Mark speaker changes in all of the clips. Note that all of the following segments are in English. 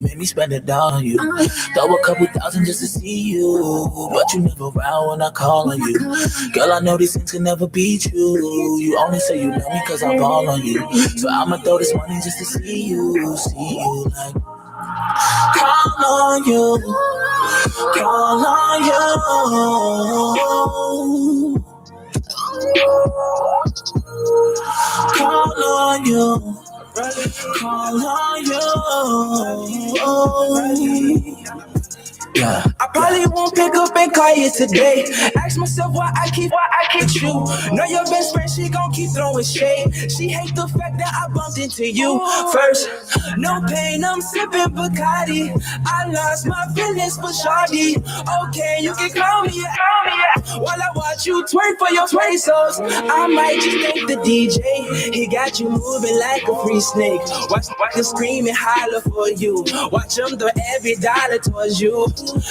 Speaker 1: Made me spend it all on you. Throw a couple thousand just to see you. But you never around when I call on you. Girl, I know these things can never beat you. You only say you love me cause I ball on you. So I'ma throw this money just to see you. See you like call on you. Call on you. Call on you. Call on you. Yeah. I probably won't pick up and call you today. Ask myself why I keep you. Know your best friend, she gon' keep throwing shade. She hate the fact that I bumped into you first. No pain, I'm sipping Bacardi. I lost my feelings for Shawty. Okay, you can call me while I watch you twerk for your pesos. I might just thank the DJ. He got you moving like a free snake. Watch him scream and holler for you. Watch him throw every dollar towards you.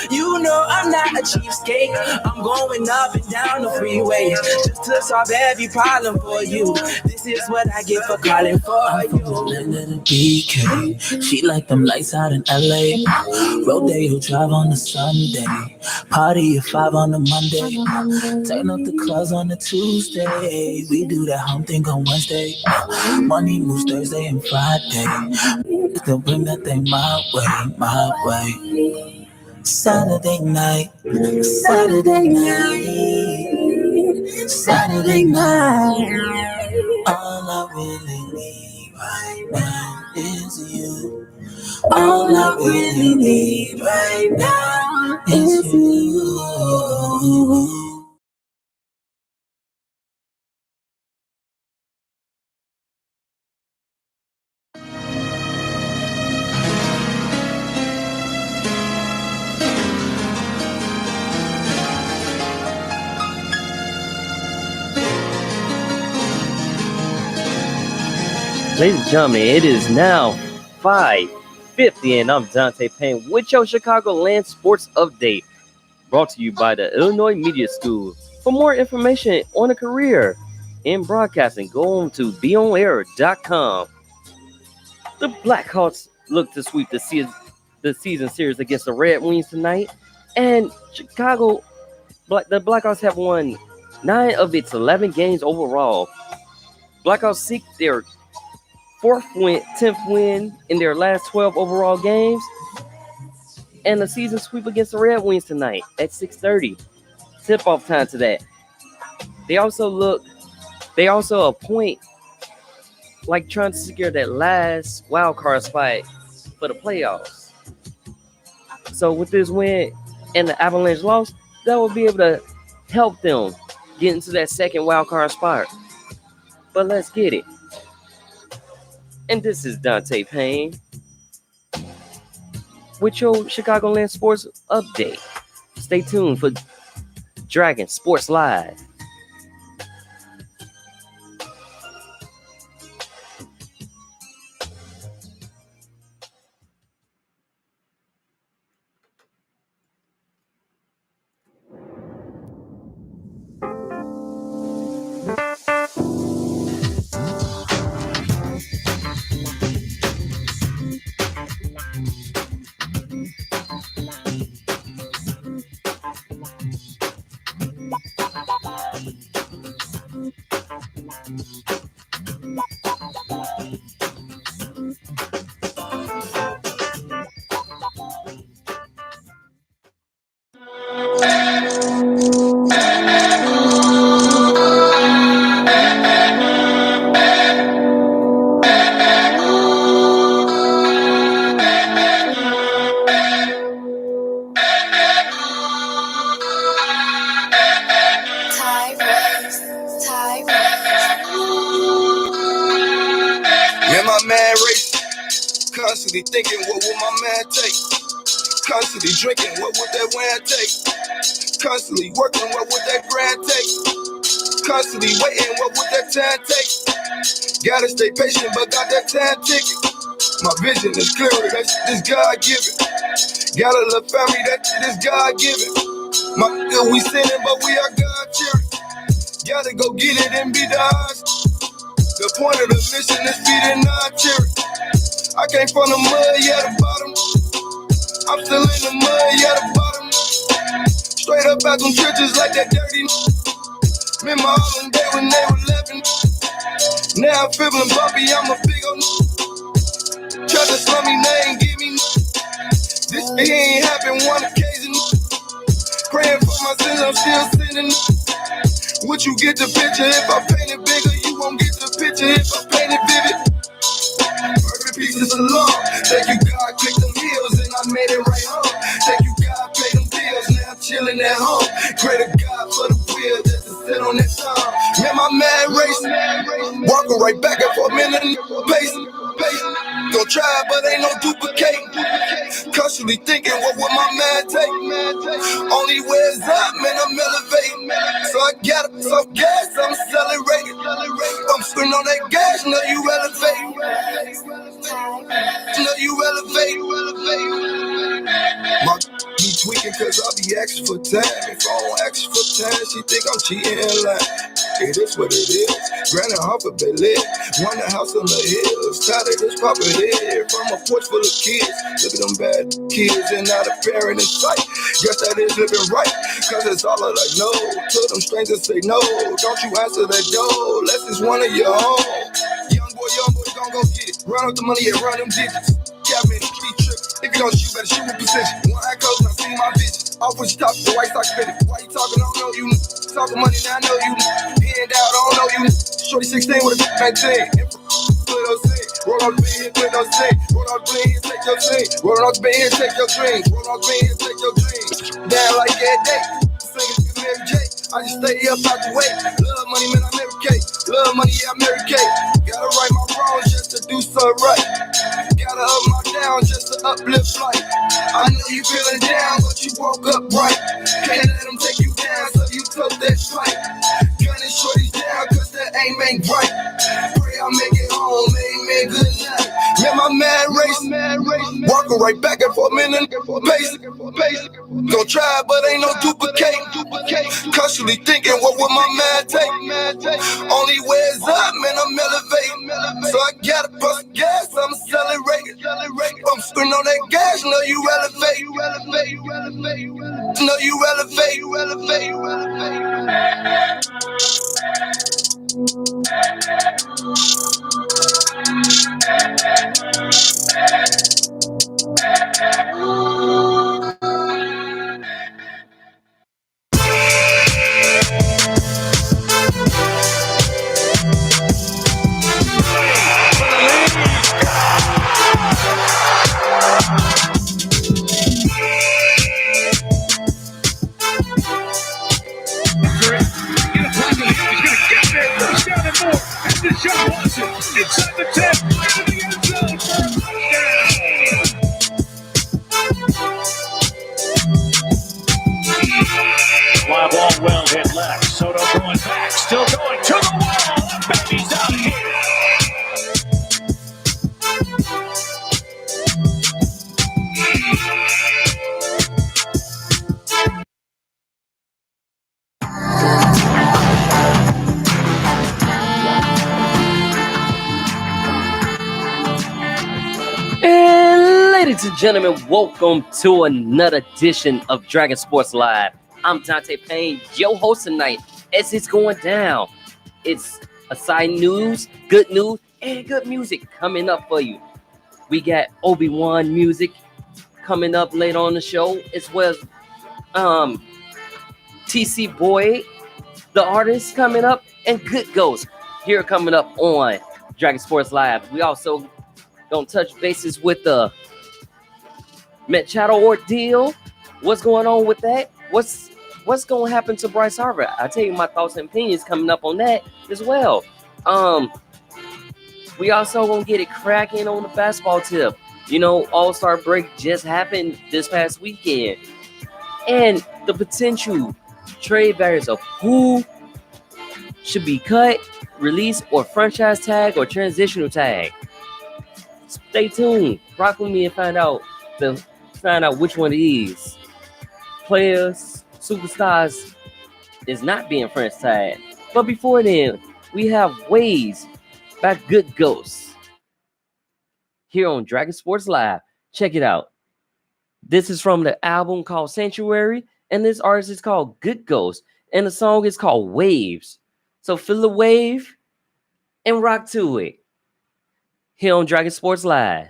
Speaker 1: You know I'm not a cheapskate. I'm going up and down the freeway just to solve every problem for you. This is what I get for calling for I'm you. From the BK. She like them lights out in LA. Rodeo drive on a Sunday. Party at 5 on a Monday. Turn up the clubs on a Tuesday. We do that home thing on Wednesday. Money moves Thursday and Friday. Still bring that thing my way. Saturday night. All I really need right now is you. All I really need right now is you.
Speaker 2: Ladies and gentlemen, it is now 5:50, and I'm Donte Payne with your Chicagoland Sports Update, brought to you by the Illinois Media School. For more information on a career in broadcasting, go on to beonair.com. The Blackhawks look to sweep the season series against the Red Wings tonight, and the Blackhawks have won 9 of its 11 games overall. Blackhawks seek their 10th win in their last 12 overall games, and the season sweep against the Red Wings tonight at 6:30. Tip-off time to that. They also appoint like trying to secure that last wild card spot for the playoffs. So with this win and the Avalanche loss, that will be able to help them get into that second wild card spot. But let's get it. And this is Donte Payne with your Chicagoland Sports Update. Stay tuned for Dragon Sports Live.
Speaker 3: Constantly thinking, what will my man take? Constantly drinking, what would that wine take? Constantly working, what would that grind take? Constantly waiting, what would that time take? Gotta stay patient, but got that time ticket. My vision is clear, that shit is God-given. Got a little family, that shit is God-given. My nigga, we sinning, but we are God-cheering. Gotta go get it and be the odds. The point of the mission is feeding non-cheering. I came from the mud, yeah, the bottom. up out them churches like that dirty. Remember all them days when they were living. Now I'm feeling bumpy, I'm a big old. Try to slum me, they ain't give me. This ain't happened one occasion. Praying for my sins, I'm still sinning. Would you get the picture if I paint it bigger? You won't get the picture if I paint it vivid. Perfect pieces of love. Thank you, God, clicked them heels and I made it right home. Thank you, God, paid them bills. Now I'm chilling at home. Pray to God for the wheel just to sit on that song. Man, my mad race. Walking right back and forth, man, pacing. Gon' try, but ain't no duplicate. Constantly thinking, what would my man take? Only way is up, man, I'm elevating. So I got up some gas, I'm accelerating. I'm spinning on that gas, know you elevating. Know you elevating. My be tweaking cause I be asking for time. If I don't ask for time, she think I'm cheating in line. It is what it is. Granted, half a bit lit. Won the house on the hills. Tired of this poppin' here. From a porch full of kids. Look at them bad kids and not a parent in sight. Guess that is living right. Cause it's all that I know. Till them strangers say no. Don't you answer that door. Unless it's one of your own. Young boy, gon' go get it. Run up the money and run them digits. Yeah, man, be trippin'. If you don't shoot, better shoot with precision. One eye closed and I see my bitch. Off with your top, the white sock fitted. Why you talking? I don't know you. Talking money, now I know you. Hand out, I don't know you. Shorty 16 with a 19. Roll on the bed, put no sing. Roll on the bed, take your dream. Roll on the bed, take your dream. Roll on the bed, take your dream. Down like that day. Singing to Mary J. I just stay up out the way. Love money, man, I'm Mary K. Love money, yeah, I'm Mary K. Gotta right my wrongs just to do something right. Gotta up my down just to uplift life. I know you feeling down, but you woke up right. Can't let them take you down, so you took that fight. Gunning shorties down, cause that aim ain't right. Pray I make it home, amen, good night. Man, my mad race. Walking right back and forth, man, basic. Gon' try, but ain't no duplicate. Constantly thinking, what would my man take? Only way is up, man, I'm elevating. So I gotta bust gas, I'm accelerating. I'm spinning on that gas, know you elevate. Know you elevate.
Speaker 1: Inside the 10, into the end zone for a touchdown. Fly ball well hit left. Soto going back, still going to the wall. Baby's out of here.
Speaker 2: And ladies and gentlemen, welcome to another edition of Dragon Sports Live. I'm Donte Payne, your host tonight. As it's going down, it's aside news, good news, and good music coming up for you. We got Obywan music coming up later on the show, as well as TC Boy, the artist, coming up, and Good Ghost here coming up on Dragon Sports Live. We also gonna touch bases with the Machado ordeal. What's going on with that? What's gonna happen to Bryce Harper? I'll tell you my thoughts and opinions coming up on that as well. We also gonna get it cracking on the basketball tip. You know, All-Star break just happened this past weekend, and the potential trade barriers of who should be cut, released, or franchise tag or transitional tag. Stay tuned. Rock with me and find out which one of these players, superstars, is not being franchise tagged. But before then, we have Ways by Good Ghosts here on Dragon Sports Live. Check it out. This is from the album called Sanctuary. And this artist is called Good Ghost, and the song is called Waves. So feel the wave and rock to it. Here on Dragon Sports Live.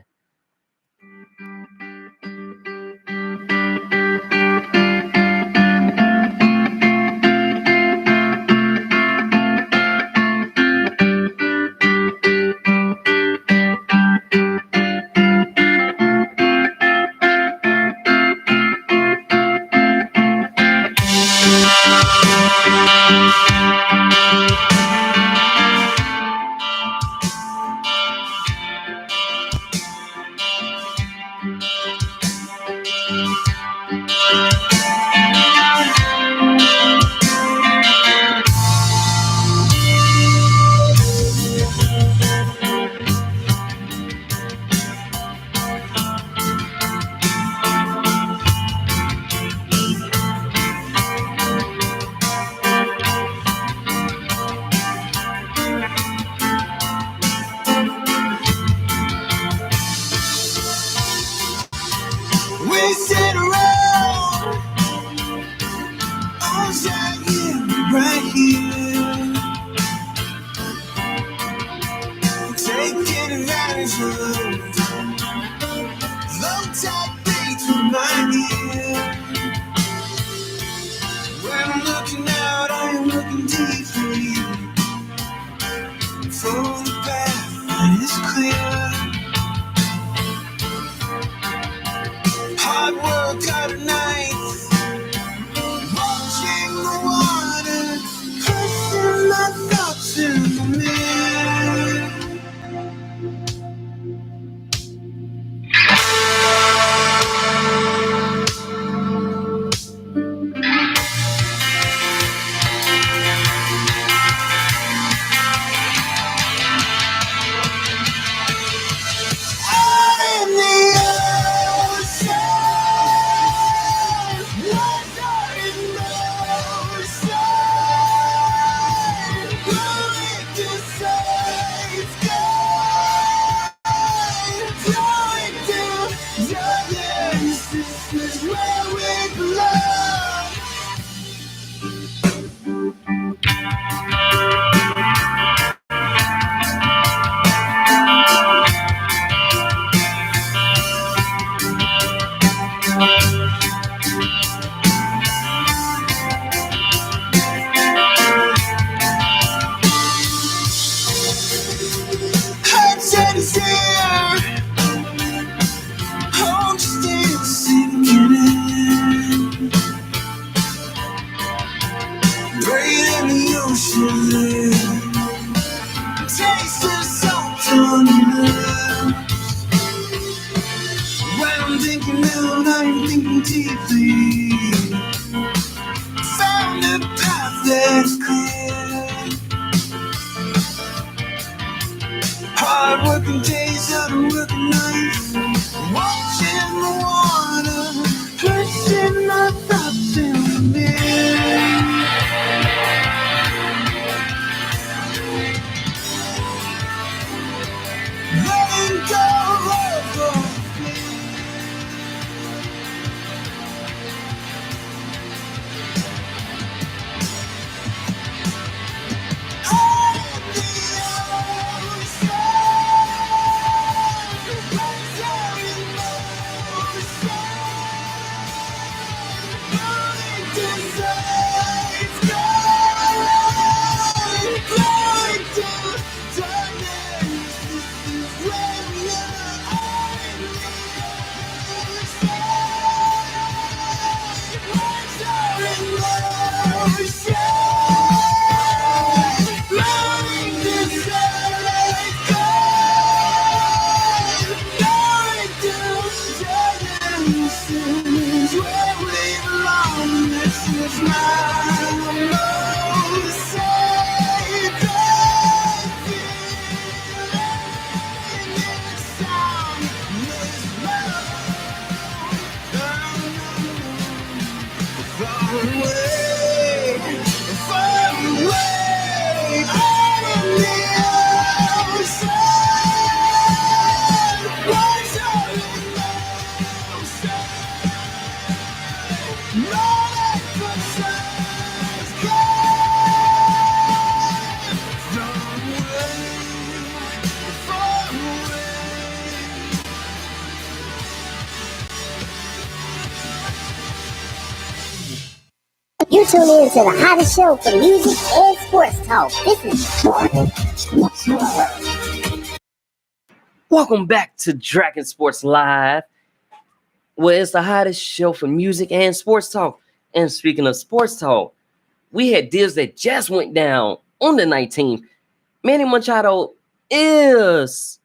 Speaker 1: We sit around, all sat here, right here, taking advantage of low tide beats with my ear. When I'm looking out, I am looking deeply for the path that is clear. Hard work out at night, watching the water, pressing my thoughts in the mirror. Out in the ocean, water in motion, going to save sky, going to darkness. This is where we belong. Sunset is here, home still sinking in. Breathe in the ocean, taste the salt on your lips. When I'm thinking out, I'm thinking deeply. Found a path that's clear. Hard working days, out of working nights, watching the water, placing my thoughts in the mirror. Letting go of all
Speaker 4: You tune in to the hottest show for music and sports talk. This is Dragon Jump.
Speaker 2: Welcome back to Dragon Sports Live, where it's the hottest show for music and sports talk. And speaking of sports talk, we had deals that just went down on the 19th. Manny Machado is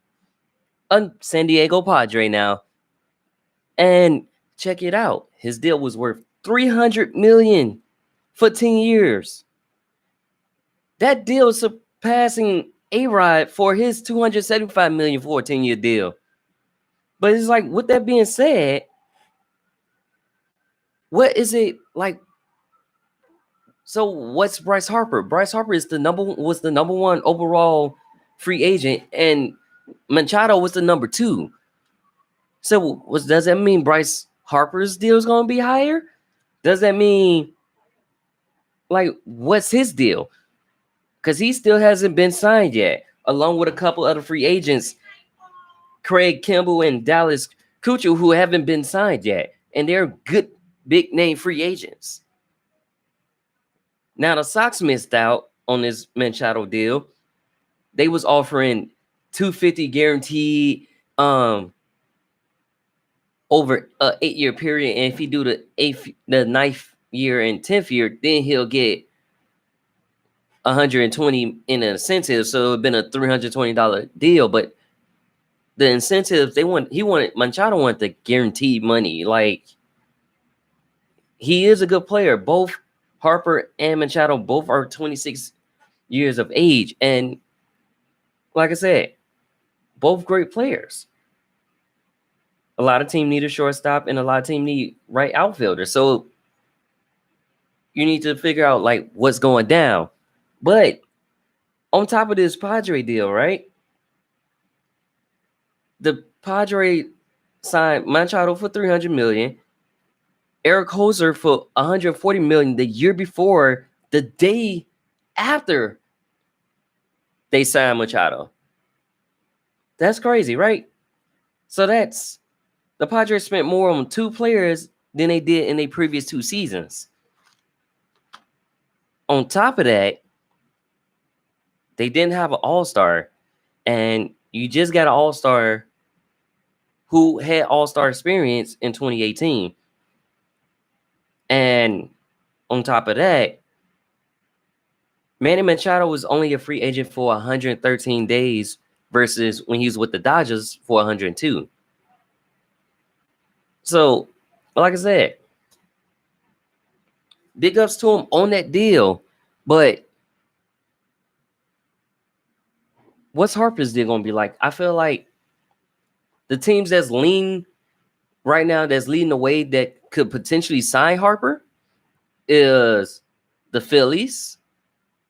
Speaker 2: a San Diego Padre now. And check it out. His deal was worth $300 million for 10 years. That deal is surpassing A-Rod for his $275 million for a 10-year deal. But it's like, with that being said, what is it like? So what's Bryce Harper? Bryce Harper was the number one overall free agent, and Machado was the number 2. So does that mean Bryce Harper's deal is going to be higher? Does that mean, like, what's his deal? Because he still hasn't been signed yet, along with a couple other free agents, Craig Kimball and Dallas Keuchel, who haven't been signed yet, and they're good big name free agents. Now the Sox missed out on this Machado deal. They was offering $250 guaranteed over an 8-year period, and if he do the 9th year and 10th year, then he'll get $120 in an incentive. So it would have been a $320 deal. But the incentives Machado wanted the guaranteed money. Like, he is a good player. Both Harper and Machado both are 26 years of age. And like I said, both great players. A lot of teams need a shortstop, and a lot of teams need right outfielder. So you need to figure out, like, what's going down. But on top of this Padre deal, right? The Padre signed Machado for $300 million, Eric Hoser for $140 million the year before, the day after they signed Machado. That's crazy, right? So the Padres spent more on 2 players than they did in their previous 2 seasons. On top of that, they didn't have an all-star, and you just got an all-star who had all-star experience in 2018. And on top of that, Manny Machado was only a free agent for 113 days versus when he was with the Dodgers for 102. So, like I said, big ups to him on that deal. But what's Harper's deal going to be like? I feel like the teams that's lean right now, that's leading the way, that could potentially sign Harper, is the Phillies.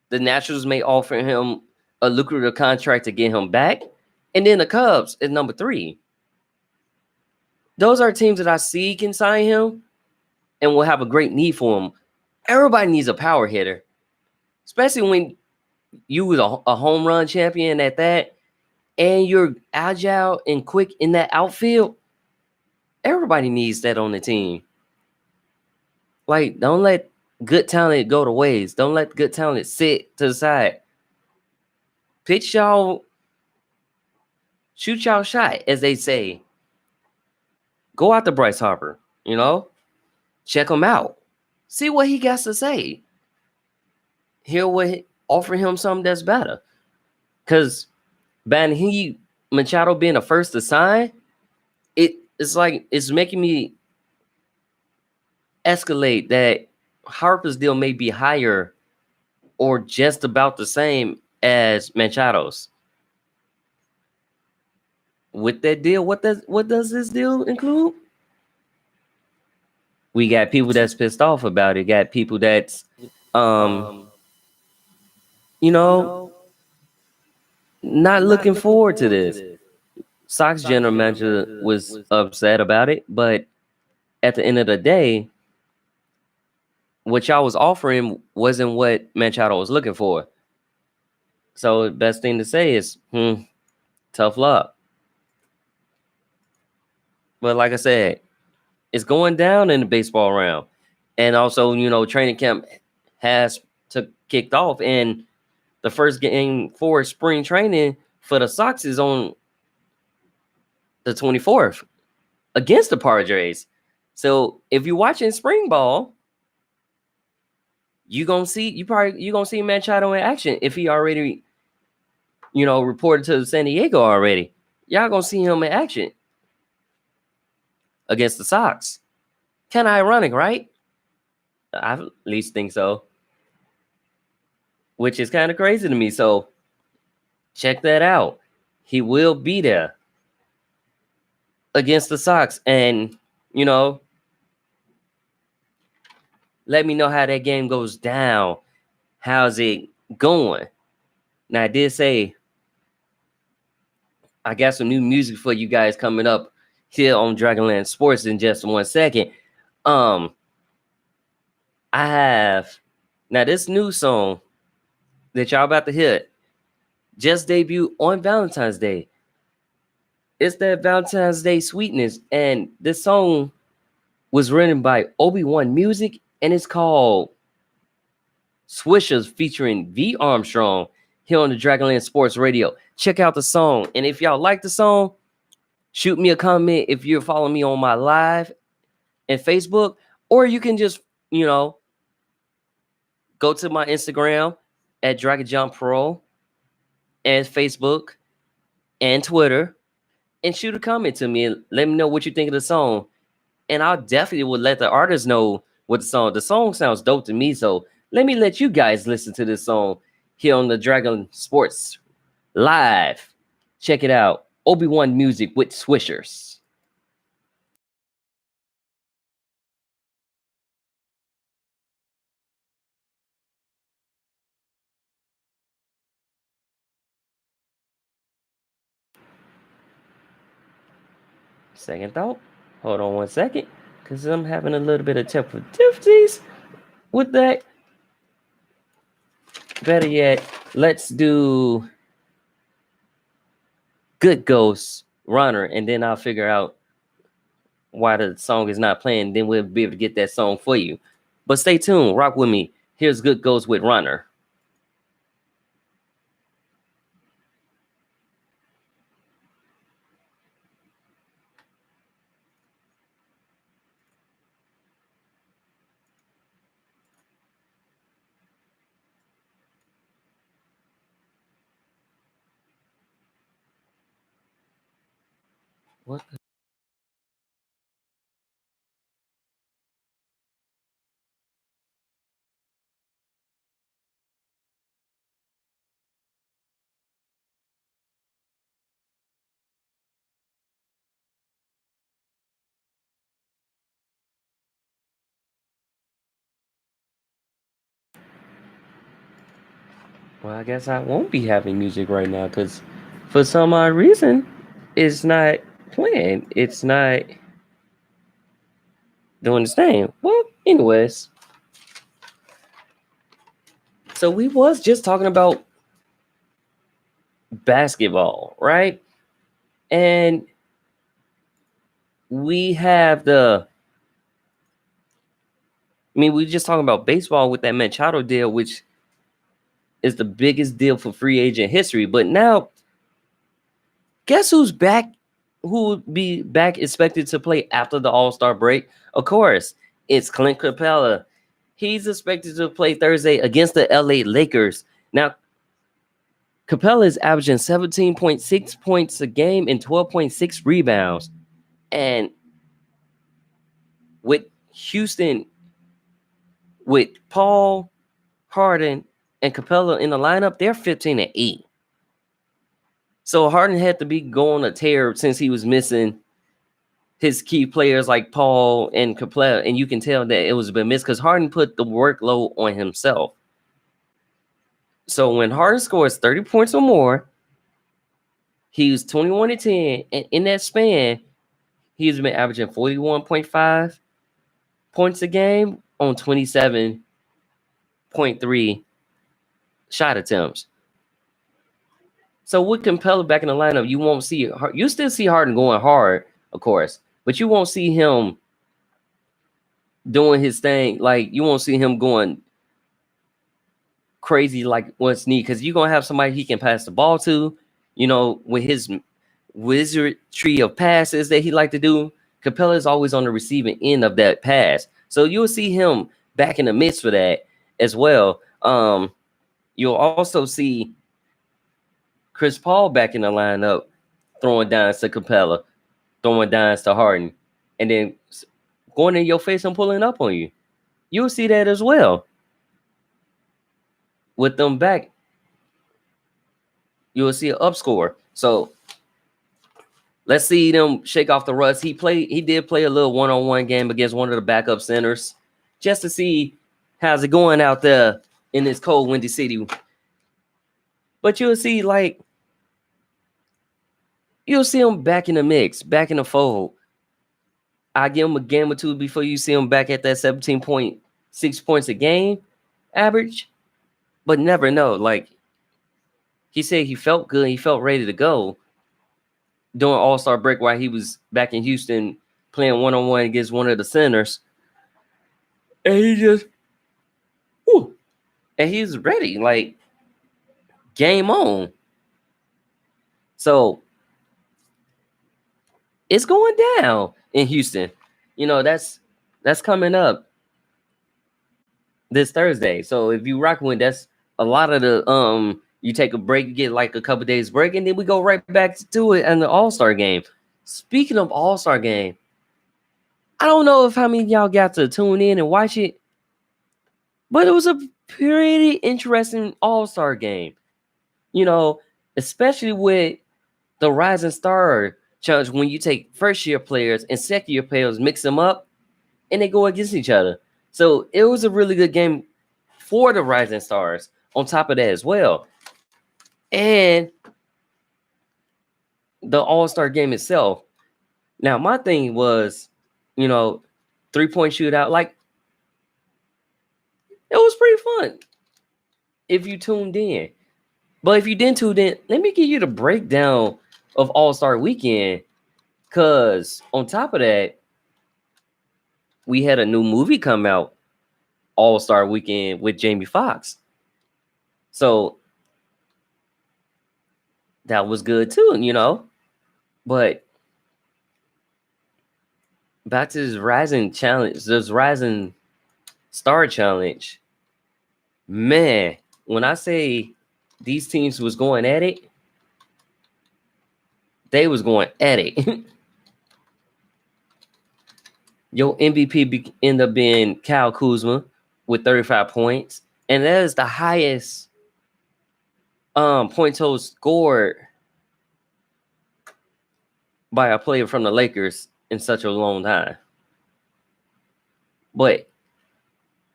Speaker 2: The Nationals may offer him a lucrative contract to get him back. And then the Cubs is number 3. Those are teams that I see can sign him and will have a great need for him. Everybody needs a power hitter, especially when you was a home run champion at that, and you're agile and quick in that outfield. Everybody needs that on the team. Like, don't let good talent go to waste. Don't let good talent sit to the side. Pitch y'all, shoot y'all shot, as they say. Go out to Bryce Harper, check him out. See what he got to say. Offer him something that's better. Because Machado being the first to sign, it's like it's making me escalate that Harper's deal may be higher or just about the same as Machado's. With that deal, what does this deal include? We got people that's pissed off about it. Got people that's not looking forward to this. Sox general manager was upset about it, but at the end of the day, what y'all was offering wasn't what Machado was looking for. So the best thing to say is, tough luck. But like I said, it's going down in the baseball round. And also, training camp has kicked off, and the first game for spring training for the Sox is on the 24th against the Padres. So if you're watching spring ball, you're gonna see Machado in action if he already, reported to San Diego already. Y'all gonna see him in action against the Sox. Kind of ironic, right? I at least think so. Which is kind of crazy to me. So check that out. He will be there against the Sox. And, let me know how that game goes down. How's it going? Now, I did say I got some new music for you guys coming up here on Dragonland Sports in just 1 second. I have now this new song that y'all about to hear just debuted on Valentine's Day. It's that Valentine's Day sweetness, and this song was written by Obywan Music, and it's called Swishers featuring V Armstrong here on the Dragonland Sports Radio. Check out the song, and if y'all like the song, shoot me a comment if you're following me on my live and Facebook, or you can just, go to my Instagram at Dragon Jump Pro and Facebook and Twitter and shoot a comment to me and let me know what you think of the song. And I definitely would let the artist know what the song sounds dope to me. So let you guys listen to this song here on the Dragon Sports Live. Check it out. Obywan Music with Swishers. Second thought. Hold on 1 second, because I'm having a little bit of technical difficulties with that. Better yet, let's do Good Ghost Runner, and then I'll figure out why the song is not playing. Then we'll be able to get that song for you. But stay tuned. Rock with me. Here's Good Ghost with Runner. What the? Well, I guess I won't be having music right now because for some odd reason, it's not playing. It's not doing its thing. Well, anyways. So we was just talking about basketball, right? And we have we just talking about baseball with that Machado deal, which is the biggest deal for free agent history. But now, guess who's back? Who will be back expected to play after the All-Star break? Of course, it's Clint Capella. He's expected to play Thursday against the LA Lakers. Now, Capella is averaging 17.6 points a game and 12.6 rebounds. And with Houston, with Paul, Harden, and Capella in the lineup, they're 15-8. So Harden had to be going a tear since he was missing his key players like Paul and Capella, and you can tell that it was a bit missed because Harden put the workload on himself. So when Harden scores 30 points or more, he was 21-10, and in that span, he's been averaging 41.5 points a game on 27.3 shot attempts. So with Capella back in the lineup, you won't see you still see Harden going hard, of course, but you won't see him doing his thing. Like, you won't see him going crazy like what's needed, because you're gonna have somebody he can pass the ball to, with his wizardry of passes that he like to do. Capella is always on the receiving end of that pass, so you'll see him back in the midst for that as well. You'll also see Chris Paul back in the lineup, throwing downs to Capella, throwing downs to Harden, and then going in your face and pulling up on you. You'll see that as well. With them back, you'll see an up score. So let's see them shake off the rust. He did play a little one-on-one game against one of the backup centers, just to see how's it going out there in this cold, windy city. But you'll see him back in the mix, back in the fold. I give him a game or two before you see him back at that 17.6 points a game average. But never know. Like, he said he felt good. He felt ready to go during All-Star break while he was back in Houston playing one-on-one against one of the centers. And he just, and he's ready. Like, game on. So it's going down in Houston. That's coming up this Thursday. So if you rock with, that's a lot of the you take a break, you get like a couple days break, and then we go right back to it in the All-Star game. Speaking of All-Star game, I don't know if how many of y'all got to tune in and watch it, but it was a pretty interesting All-Star game. Especially with the Rising Star Challenge, when you take first-year players and second-year players, mix them up, and they go against each other. So it was a really good game for the Rising Stars on top of that as well. And the All-Star game itself. Now, my thing was, 3-point shootout. Like, it was pretty fun if you tuned in. But if you didn't tune in, let me give you the breakdown of All-Star Weekend. Because on top of that, we had a new movie come out, All-Star Weekend, with Jamie Foxx. So that was good too, But back to this Rising Challenge, this Rising Star Challenge. Man, when I say these teams was going at it, they was going at it. Your MVP ended up being Kyle Kuzma with 35 points. And that is the highest point total scored by a player from the Lakers in such a long time. But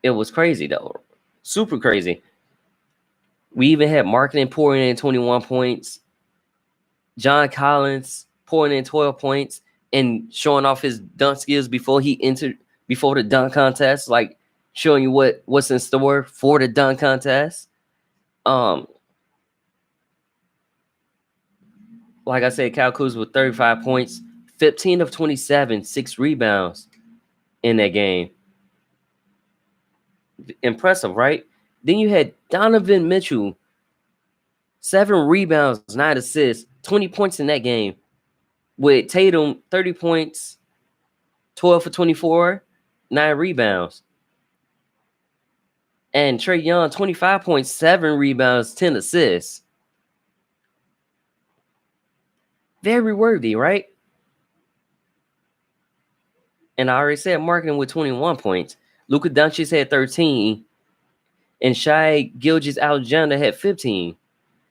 Speaker 2: it was crazy, though. Super crazy. We even had marketing pouring in 21 points. John Collins pouring in 12 points and showing off his dunk skills before the dunk contest, like showing you what's in store for the dunk contest. Like I said, Kyle Kuzma with 35 points, 15 of 27, 6 rebounds in that game. Impressive, right? Then you had Donovan Mitchell, 7 rebounds, 9 assists, 20 points in that game. With Tatum, 30 points, 12 for 24, 9 rebounds. And Trae Young, 25 points, 7 rebounds, 10 assists. Very worthy, right? And I already said marketing with 21 points. Luka Doncic had 13. And Shai Gilgeous-Alexander had 15.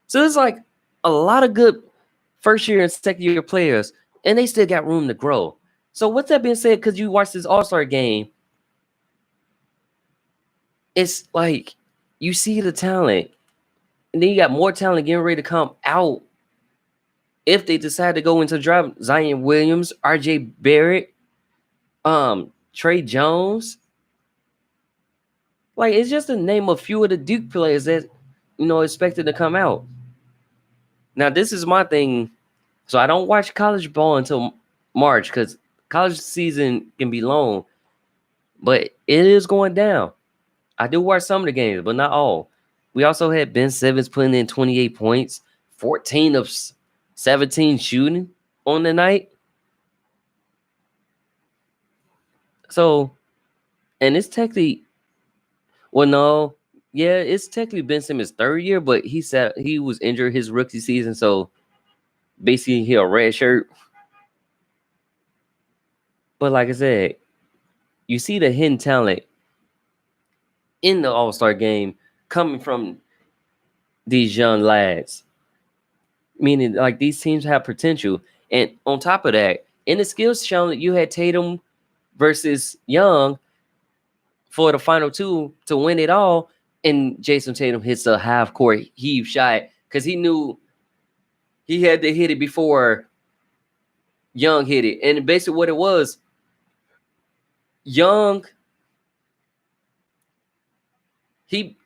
Speaker 2: So it's like a lot of good first-year and second-year players, and they still got room to grow. So with that being said, because you watch this All-Star game, it's like you see the talent, and then you got more talent getting ready to come out if they decide to go into draft. Zion Williams, RJ Barrett, Trey Jones. Like, it's just to name a few of the Duke players that, expected to come out. Now, this is my thing. So I don't watch college ball until March because college season can be long. but it is going down. I do watch some of the games, but not all. We also had Ben Simmons putting in 28 points, 14 of 17 shooting on the night. So, and it's technically, well, no, yeah, it's technically Ben Simmons' third year, but he said he was injured his rookie season, so basically he a red shirt. But like I said, you see the hidden talent in the All-Star game coming from these young lads. Meaning, like, these teams have potential. And on top of that, in the skills challenge, you had Tatum versus Young for the final two to win it all. And Jason Tatum hits a half-court heave shot because he knew he had to hit it before Young hit it. And basically what it was, Young,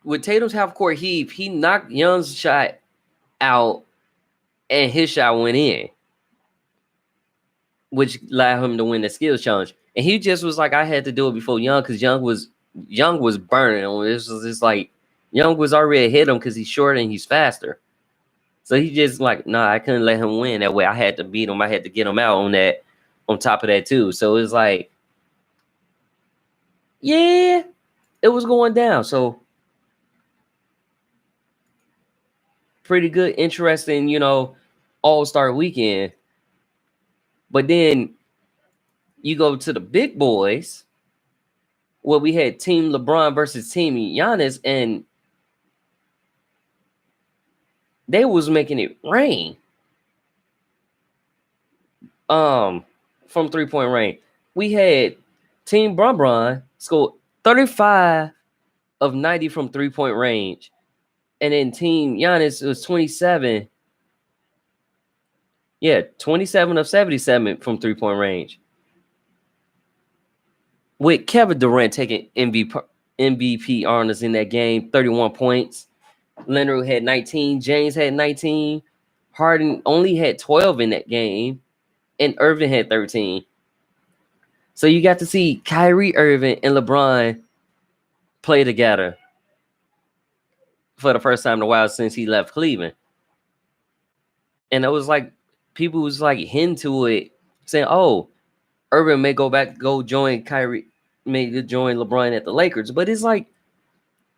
Speaker 2: with Tatum's half-court heave, he knocked Young's shot out and his shot went in, which allowed him to win the skills challenge. And he just was like, I had to do it before Young because Young was burning on this. Was just like Young was already hit him because he's shorter and he's faster. So he just like, nah, I couldn't let him win that way. I had to beat him. I had to get him out on that. On top of that too. So it's like, yeah, it was going down. So pretty good, interesting, All-Star weekend. But then you go to the big boys, where we had Team LeBron versus Team Giannis, and they was making it rain. From 3-point range. We had Team LeBron scored 35 of 90 from 3-point range. And then Team Giannis was 27. Yeah, 27 of 77 from 3-point range. With Kevin Durant taking MVP honors in that game, 31 points. Leonard had 19. James had 19. Harden only had 12 in that game. And Irving had 13. So you got to see Kyrie Irving and LeBron play together for the first time in a while since he left Cleveland. And it was like, people was like hinting to it, saying, oh, Irving may go join Kyrie, may join LeBron at the Lakers. But it's like,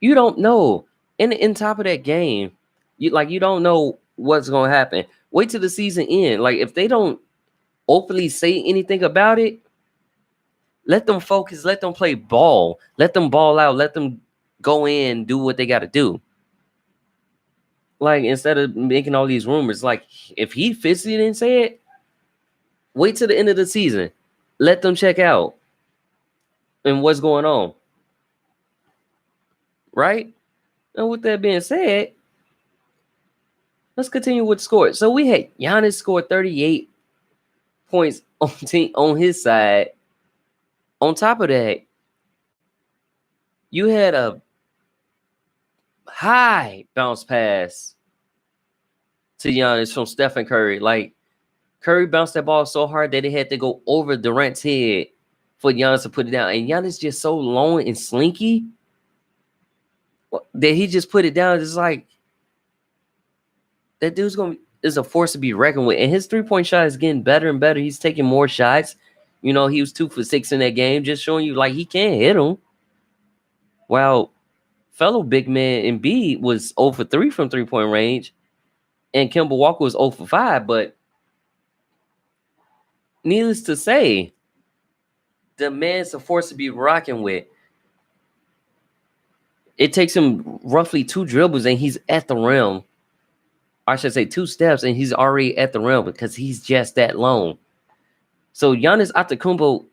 Speaker 2: you don't know. In top of that game, you don't know what's going to happen. Wait till the season end. Like, if they don't openly say anything about it, let them focus, let them play ball, let them ball out, let them go in, do what they got to do. Like, instead of making all these rumors, like, if he physically didn't say it, wait till the end of the season. Let them check out and what's going on. Right? And with that being said, let's continue with the score. So we had Giannis scored 38 points on his side. On top of that, you had a high bounce pass to Giannis from Stephen Curry. Like, Curry bounced that ball so hard that it had to go over Durant's head for Giannis to put it down. And Giannis just so long and slinky that he just put it down. It's like, that dude's is a force to be reckoned with. And his 3-point shot is getting better and better. He's taking more shots. He was 2 for 6 in that game, just showing you, like, he can't hit him. While fellow big man Embiid was 0 for 3 from 3-point range, and Kemba Walker was 0 for 5. But needless to say, the man's a force to be rocking with. It takes him roughly 2 dribbles, and he's at the rim. I should say 2 steps, and he's already at the rim because he's just that long. So Giannis Antetokounmpo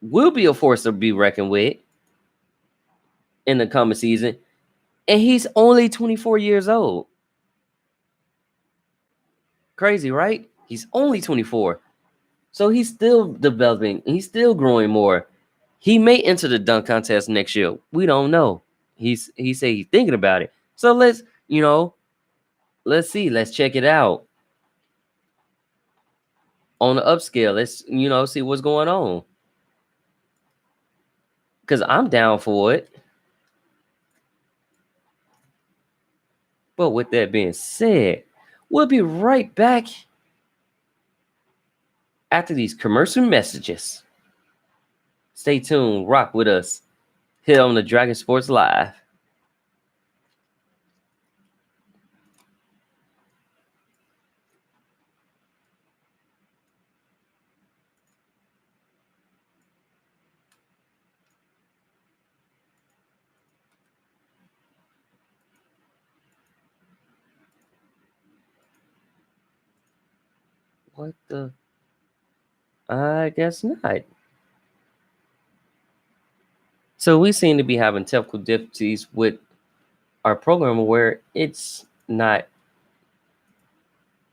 Speaker 2: will be a force to be reckoned with in the coming season. And he's only 24 years old. Crazy, right? He's only 24. So he's still developing. He's still growing more. He may enter the dunk contest next year. We don't know. He said he's thinking about it. So let's see. Let's check it out. On the upscale, let's, see what's going on. because I'm down for it. But with that being said, we'll be right back after these commercial messages. Stay tuned. Rock with us here on the Dragon Sports Live. What the? I guess not. So we seem to be having technical difficulties with our program where it's not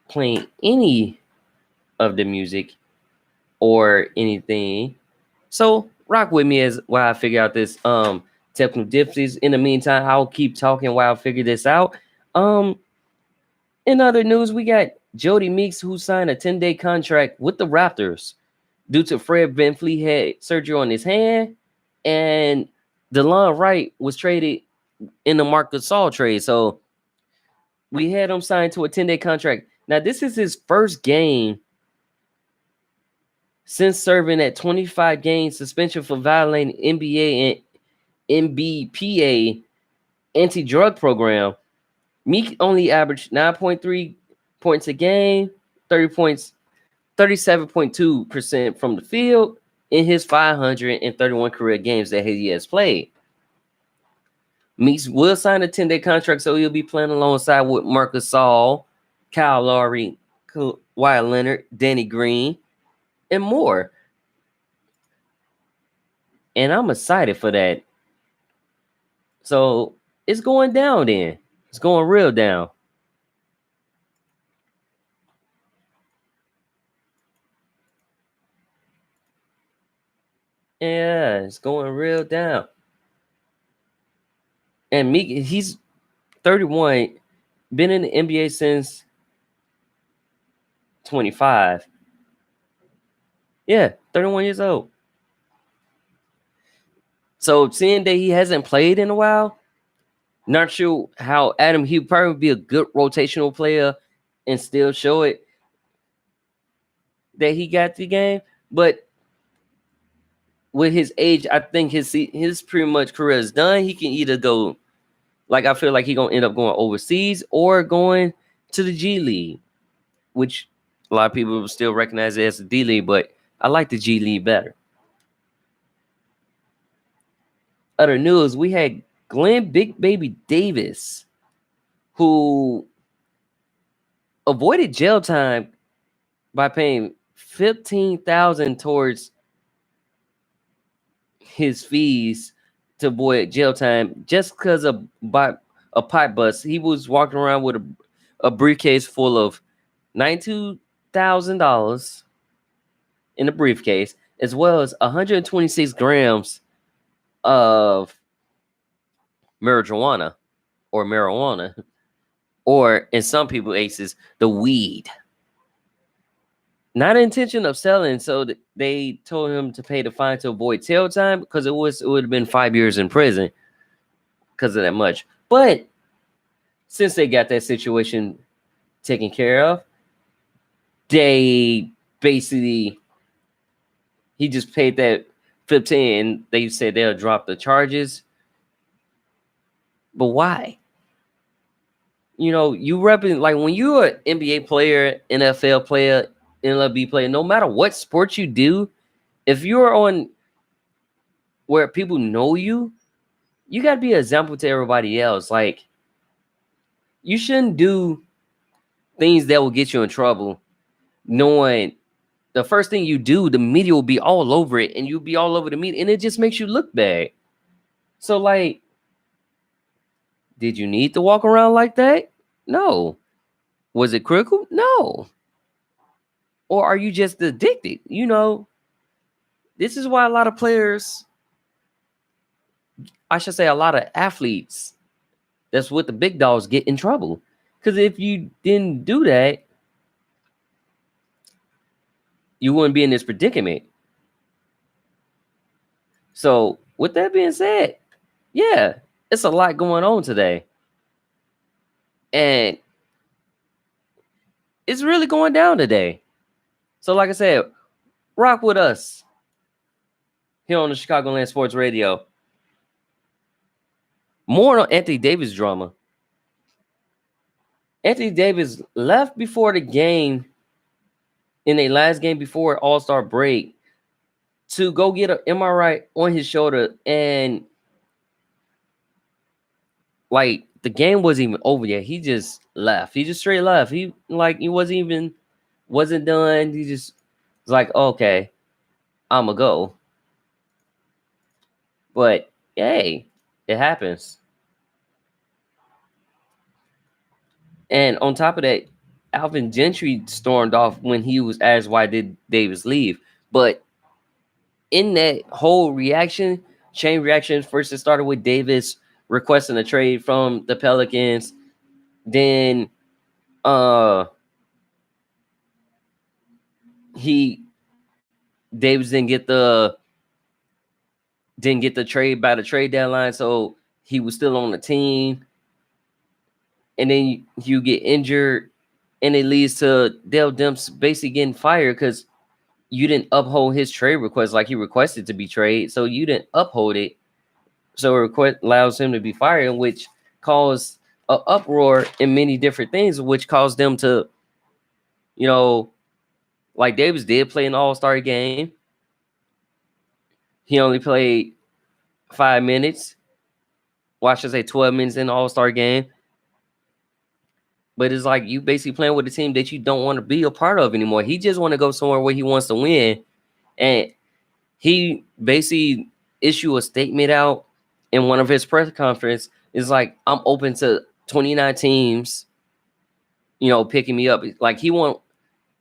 Speaker 2: playing any of the music or anything. So rock with me as while I figure out this technical difficulties. In the meantime, I'll keep talking while I figure this out. In other news, we got Jody Meeks, who signed a 10-day contract with the Raptors due to Fred VanVleet had surgery on his hand, and DeLon Wright was traded in the Marc Gasol trade. So we had him signed to a 10-day contract. Now, this is his first game since serving at 25 game suspension for violating NBA and NBPA anti-drug program. Meek only averaged 9.3 points a game, 30 points, 37.2% from the field in his 531 career games that he has played. Meeks will sign a 10-day contract, so he'll be playing alongside with Marc Gasol, Kyle Lowry, Kawhi Leonard, Danny Green, and more. And I'm excited for that. So it's going down then. It's going real down. Yeah, it's going real down. And Meek, he's 31, been in the NBA since 25. Yeah, 31 years old. So seeing that he hasn't played in a while, not sure how Adam, he'd probably be a good rotational player and still show it that he got the game. But with his age, I think his pretty much career is done. He can either go, like I feel like he's gonna end up going overseas or going to the G League, which a lot of people still recognize it as the D League, but I like the G League better. Other news, we had Glenn Big Baby Davis, who avoided jail time by paying $15,000 towards his fees to avoid jail time just because of a pipe bust. He was walking around with a briefcase full of $92,000 in the briefcase, as well as 126 grams of marijuana, or in some people cases, the weed. Not intention of selling, so they told him to pay the fine to avoid jail time because it would have been 5 years in prison because of that much. But since they got that situation taken care of, they basically he just paid that 15 and they said they'll drop the charges. But why? You know, you represent, like when you're an NBA player, NFL player, MLB player, no matter what sport you do, if you're on where people know you, you got to be an example to everybody else. Like, you shouldn't do things that will get you in trouble, knowing the first thing you do, the media will be all over it, and you'll be all over the media, and it just makes you look bad. So, like, did you need to walk around like that? No. Was it critical? No. Or are you just addicted? You know, this is why a lot of players, I should say a lot of athletes that's with the big dogs get in trouble. Because if you didn't do that, you wouldn't be in this predicament. So with that being said, yeah, it's a lot going on today. And it's really going down today. So, like I said, rock with us here on the Chicagoland Sports Radio. More on Anthony Davis drama. Anthony Davis left before the game, in their last game before All-Star break, to go get an MRI on his shoulder. And, like, the game wasn't even over yet. He just left. He just straight left. He wasn't done. He just was like, okay, I'ma go. But hey, it happens. And on top of that, Alvin Gentry stormed off when he was asked why did Davis leave. But in that whole chain reaction, first it started with Davis requesting a trade from the Pelicans. Then Davis didn't get the trade by the trade deadline, so he was still on the team. And then you get injured, and it leads to Dale Demps basically getting fired because you didn't uphold his trade request like he requested to be traded. So you didn't uphold it. So a request allows him to be fired, which caused an uproar in many different things, which caused them to, like Davis did play an All-Star game. He only played 5 minutes. Well, I should say 12 minutes in the All-Star game. But it's like you basically playing with a team that you don't want to be a part of anymore. He just want to go somewhere where he wants to win. And he basically issued a statement out in one of his press conferences. It's like, I'm open to 29 teams, picking me up. Like, he want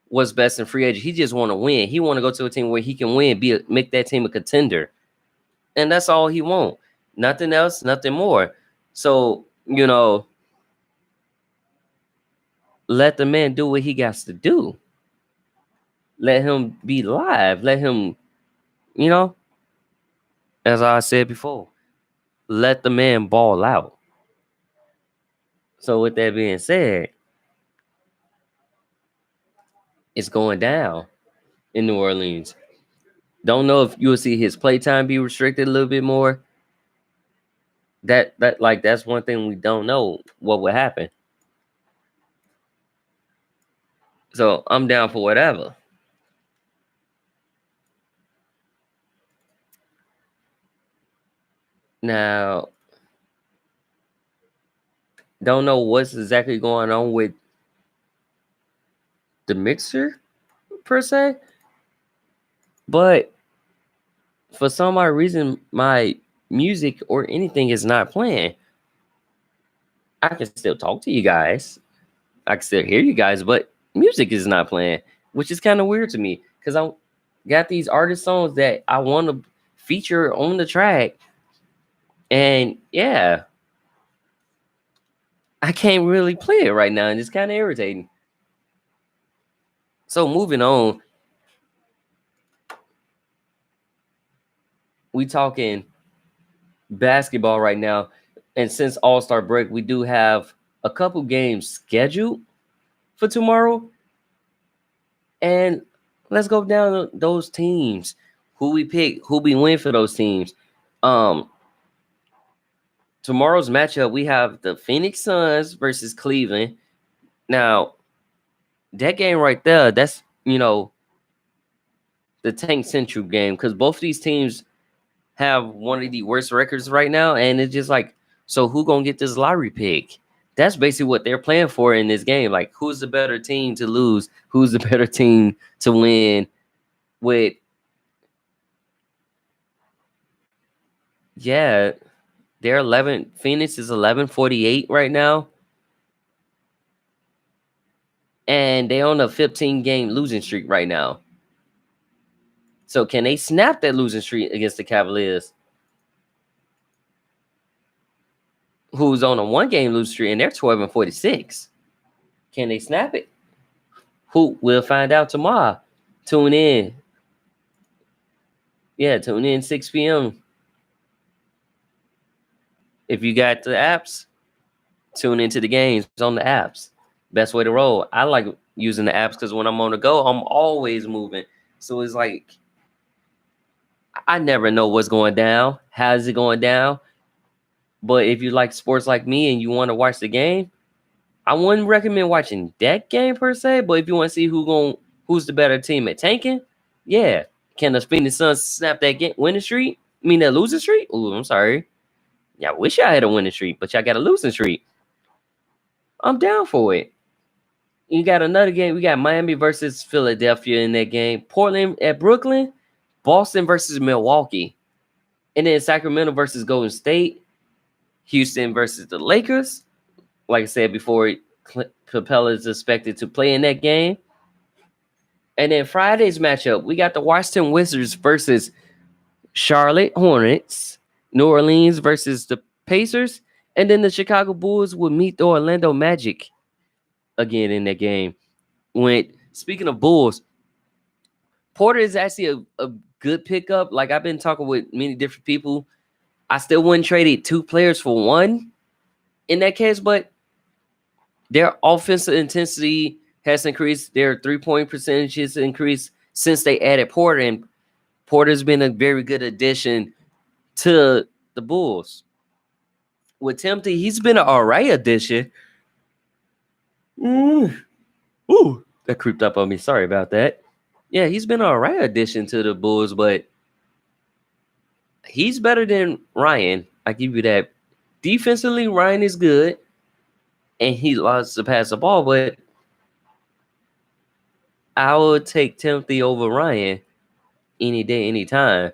Speaker 2: what's best in free agent. He just want to win. He want to go to a team where he can win, make that team a contender. And that's all he want. Nothing else, nothing more. So, let the man do what he got to do. Let him be live. Let him, as I said before, let the man ball out. So with that being said, it's going down in New Orleans. Don't know if you'll see his playtime be restricted a little bit more. That's one thing we don't know what would happen. So I'm down for whatever. Now, don't know what's exactly going on with the mixer per se, but for some odd reason, my music or anything is not playing. I can still talk to you guys. I can still hear you guys, but music is not playing, which is kind of weird to me because I got these artist songs that I want to feature on the track. And yeah, I can't really play it right now, and it's kind of irritating. So moving on, we talking basketball right now. And since All-Star break, we do have a couple games scheduled for tomorrow. And let's go down those teams. Who we pick, who we win for those teams. Tomorrow's matchup, we have the Phoenix Suns versus Cleveland. Now, that game right there, that's, the Tank Central game, because both of these teams have one of the worst records right now, and it's just like, so who gonna get this lottery pick? That's basically what they're playing for in this game. Like, who's the better team to lose? Who's the better team to win? With they're 11. Phoenix is 11-48 right now, and they're on a 15-game losing streak right now. So can they snap that losing streak against the Cavaliers, who's on a 1-game losing streak, and they're 12-46? Can they snap it? Who we'll find out tomorrow. Tune in. Yeah, tune in 6 p.m. If you got the apps, tune into the games on the apps. Best way to roll. I like using the apps because when I'm on the go, I'm always moving. So it's like I never know what's going down. How's it going down? But if you like sports like me and you want to watch the game, I wouldn't recommend watching that game per se. But if you want to see who's the better team at tanking, yeah. Can the Phoenix Suns snap that winning streak? I mean that losing streak? Ooh, I'm sorry. Yeah, I wish I had a winning streak, but y'all got a losing streak. I'm down for it. You got another game. We got Miami versus Philadelphia in that game. Portland at Brooklyn. Boston versus Milwaukee. And then Sacramento versus Golden State. Houston versus the Lakers. Like I said before, Capella is expected to play in that game. And then Friday's matchup, we got the Washington Wizards versus Charlotte Hornets. New Orleans versus the Pacers. And then the Chicago Bulls will meet the Orlando Magic again in that game. Speaking of Bulls, Porter is actually a good pickup. Like I've been talking with many different people. I still wouldn't trade it 2 players for 1 in that case, but their offensive intensity has increased. Their 3-point percentages increased since they added Porter, and Porter's been a very good addition to the Bulls. With Timothy, he's been an all right addition. Ooh, that creeped up on me. Sorry about that. Yeah, he's been an all right addition to the Bulls, but he's better than Ryan. I give you that. Defensively, Ryan is good, and he loves to pass the ball, but I would take Timothy over Ryan any day, anytime.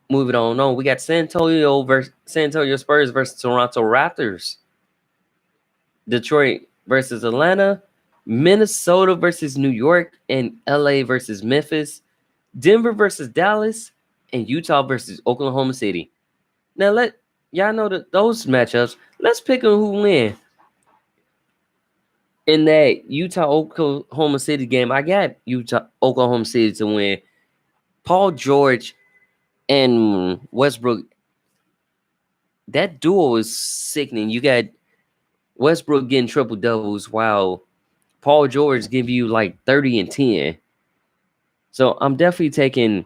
Speaker 2: Moving on. We got San Antonio Spurs versus Toronto Raptors. Detroit versus Atlanta. Minnesota versus New York, and LA versus Memphis. Denver versus Dallas, and Utah versus Oklahoma City. Now let y'all know that those matchups. Let's pick who win. In that Utah Oklahoma City game, I got Oklahoma City to win. Paul George and Westbrook, that duo is sickening. You got Westbrook getting triple doubles while Paul George give you like 30 and 10. So I'm definitely taking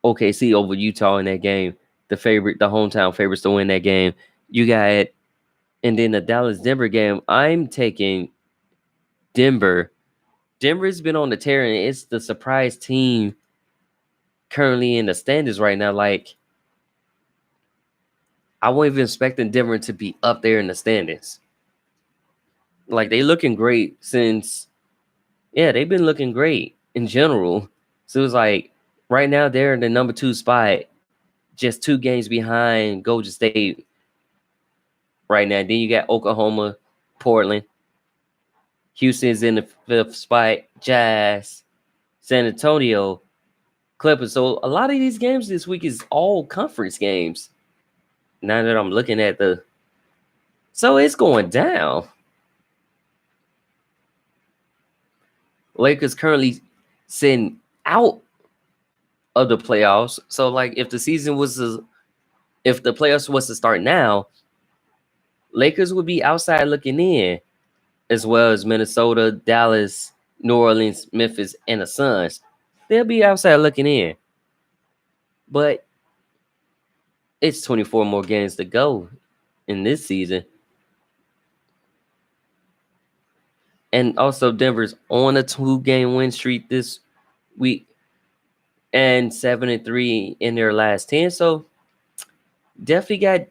Speaker 2: OKC over Utah in that game. The hometown favorites to win that game. You got, and then the Dallas-Denver game, I'm taking Denver. Denver's been on the tear, and it's the surprise team currently in the standings right now. Like, I wasn't even expecting Denver to be up there in the standings. Like, they looking great since, they've been looking great in general. So it's like, right now they're in the number 2 spot, just 2 games behind Golden State right now. Then you got Oklahoma, Portland. Houston's in the 5th spot. Jazz, San Antonio, Clippers. So a lot of these games this week is all conference games. Now that I'm looking at so it's going down. Lakers currently sitting out of the playoffs. So like if the playoffs was to start now, Lakers would be outside looking in, as well as Minnesota, Dallas, New Orleans, Memphis, and the Suns. They'll be outside looking in. But it's 24 more games to go in this season. And also Denver's on a 2-game win streak this week and 7-3 in their last 10. So definitely got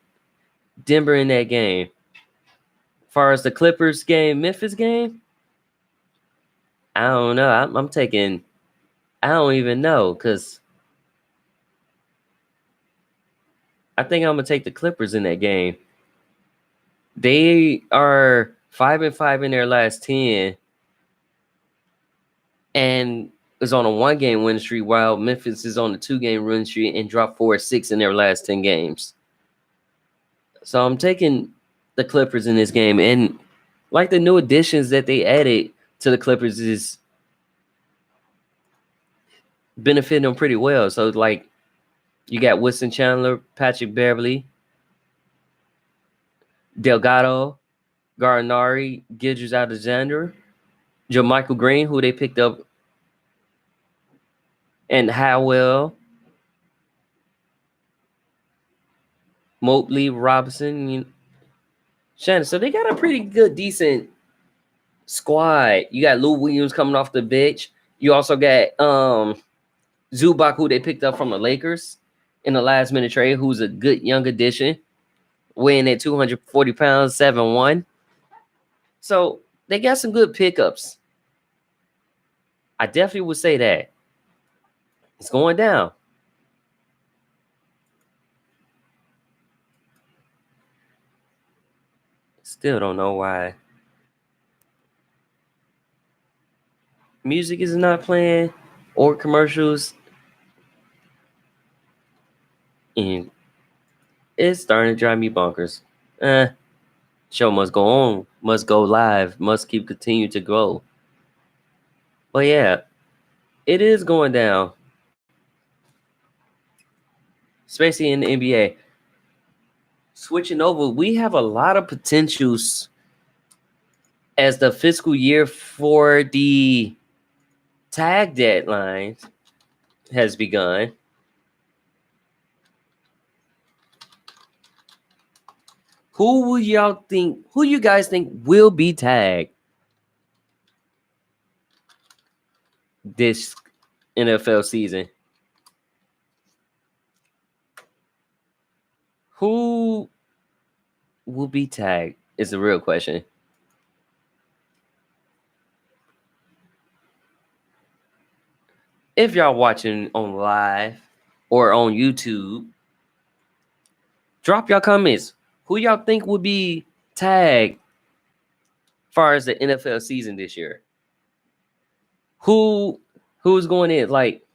Speaker 2: Denver in that game. As far as the Clippers game, Memphis game, I don't know. I'm taking, I don't even know, because I think I'm going to take the Clippers in that game. They are 5-5 in their last 10 and is on a 1-game win streak, while Memphis is on a 2-game win streak and dropped 4-6 in their last 10 games. So I'm taking the Clippers in this game. And like the new additions that they added to the Clippers is benefiting them pretty well. So like you got Winston Chandler, Patrick Beverly, Delgado, Garnari, Gidges Alexander, Jermichael Green, who they picked up, and Howell, Mobley, Robinson, Shannon. So they got a pretty good, decent squad. You got Lou Williams coming off the bench. You also got Zubac, who they picked up from the Lakers in the last minute trade, who's a good young addition, weighing at 240 pounds, 7'1". So they got some good pickups. I definitely would say that. It's going down. Still don't know why. Music is not playing or commercials. And it's starting to drive me bonkers. Show must go on, must go live, must continue to grow. But yeah, it is going down. Especially in the NBA. Switching over, we have a lot of potentials as the fiscal year for the tag deadline has begun. Who you guys think will be tagged this NFL season? Who will be tagged is the real question. If y'all watching on live or on YouTube, drop your comments. Who y'all think would be tagged as far as the NFL season this year? Who's going in? Like,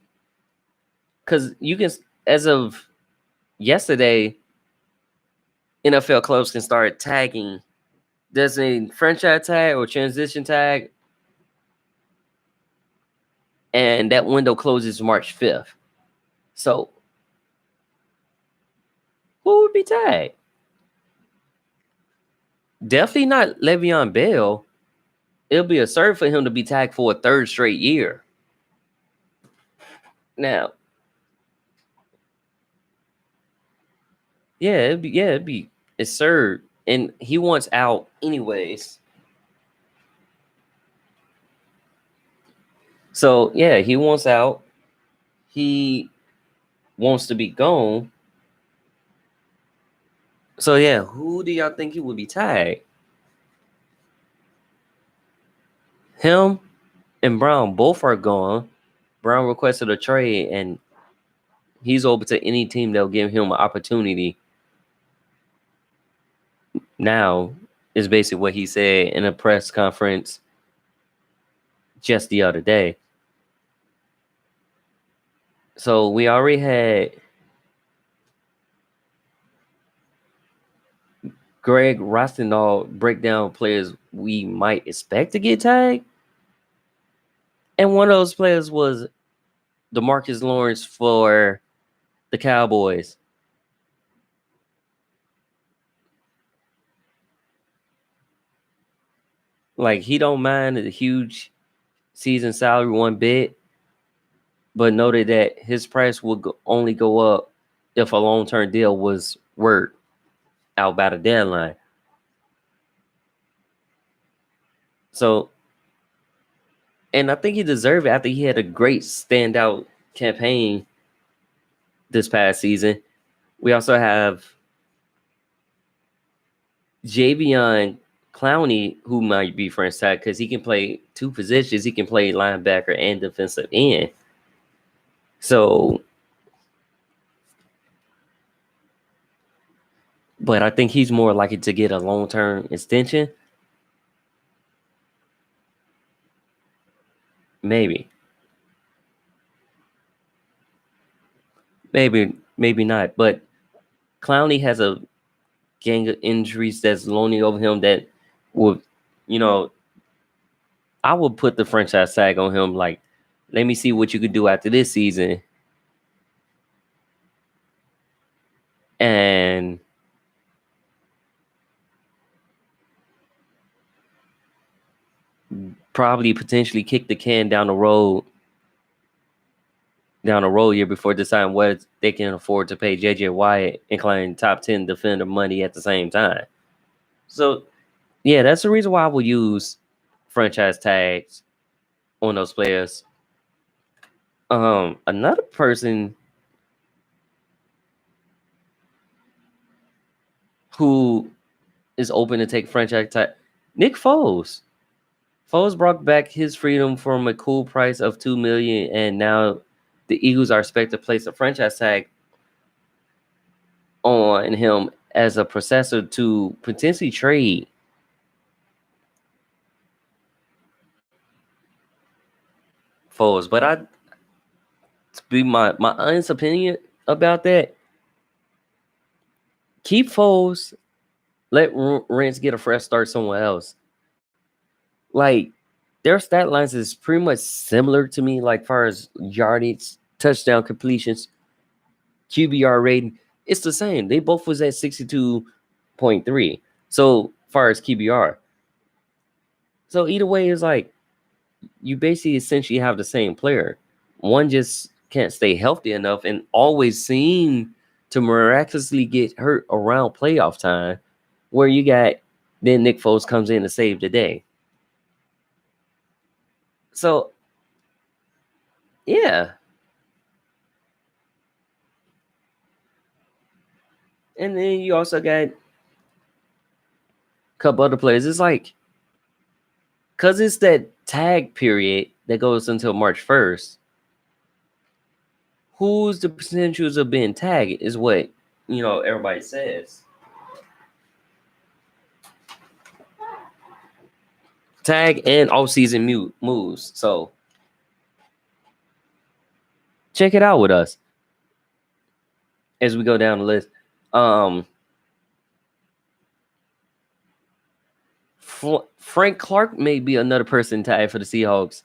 Speaker 2: because you can, as of yesterday, NFL clubs can start tagging. There's a franchise tag or transition tag, and that window closes March 5th. So, who would be tagged? Definitely not Le'Veon Bell. It'll be absurd for him to be tagged for a third straight year. Now, it'd be absurd, and he wants out anyways. So yeah, he wants out. He wants to be gone. So yeah, who do y'all think he would be tagged? Him and Brown both are gone. Brown requested a trade, and he's open to any team that'll give him an opportunity. Now is basically what he said in a press conference just the other day. So we already had Greg Rostendahl break down players we might expect to get tagged. And one of those players was DeMarcus Lawrence for the Cowboys. Like, he don't mind a huge season salary one bit, but noted that his price would only go up if a long-term deal was worked out by the deadline. So, and I think he deserved it after he had a great standout campaign this past season. We also have Javion Clowney, who might be franchise tag because he can play two positions. He can play linebacker and defensive end. So, but I think he's more likely to get a long-term extension. Maybe not. But Clowney has a gang of injuries that's looming over him that would, I would put the franchise tag on him. Like, let me see what you could do after this season. And probably potentially kick the can down the road year before deciding whether they can afford to pay J.J. Watt and claim top 10 defender money at the same time. So, yeah, that's the reason why I will use franchise tags on those players. Another person who is open to take franchise tag, Nick Foles. Foles brought back his freedom from a cool price of $2 million, and now the Eagles are expected to place a franchise tag on him as a processor to potentially trade. Foles, but to be my honest opinion about that, keep Foles, let Rents get a fresh start somewhere else. Like, their stat lines is pretty much similar to me, like far as yardage, touchdown completions, QBR rating. It's the same. They both was at 62.3. So far as QBR. So either way, it's like you basically essentially have the same player. One just can't stay healthy enough and always seem to miraculously get hurt around playoff time, where you got then Nick Foles comes in to save the day. So, yeah. And then you also got a couple other players. It's like, because it's that tag period that goes until March 1st, who's the potentials of being tagged is what, everybody says. Tag and off-season moves. So check it out with us as we go down the list. Frank Clark may be another person tagged for the Seahawks.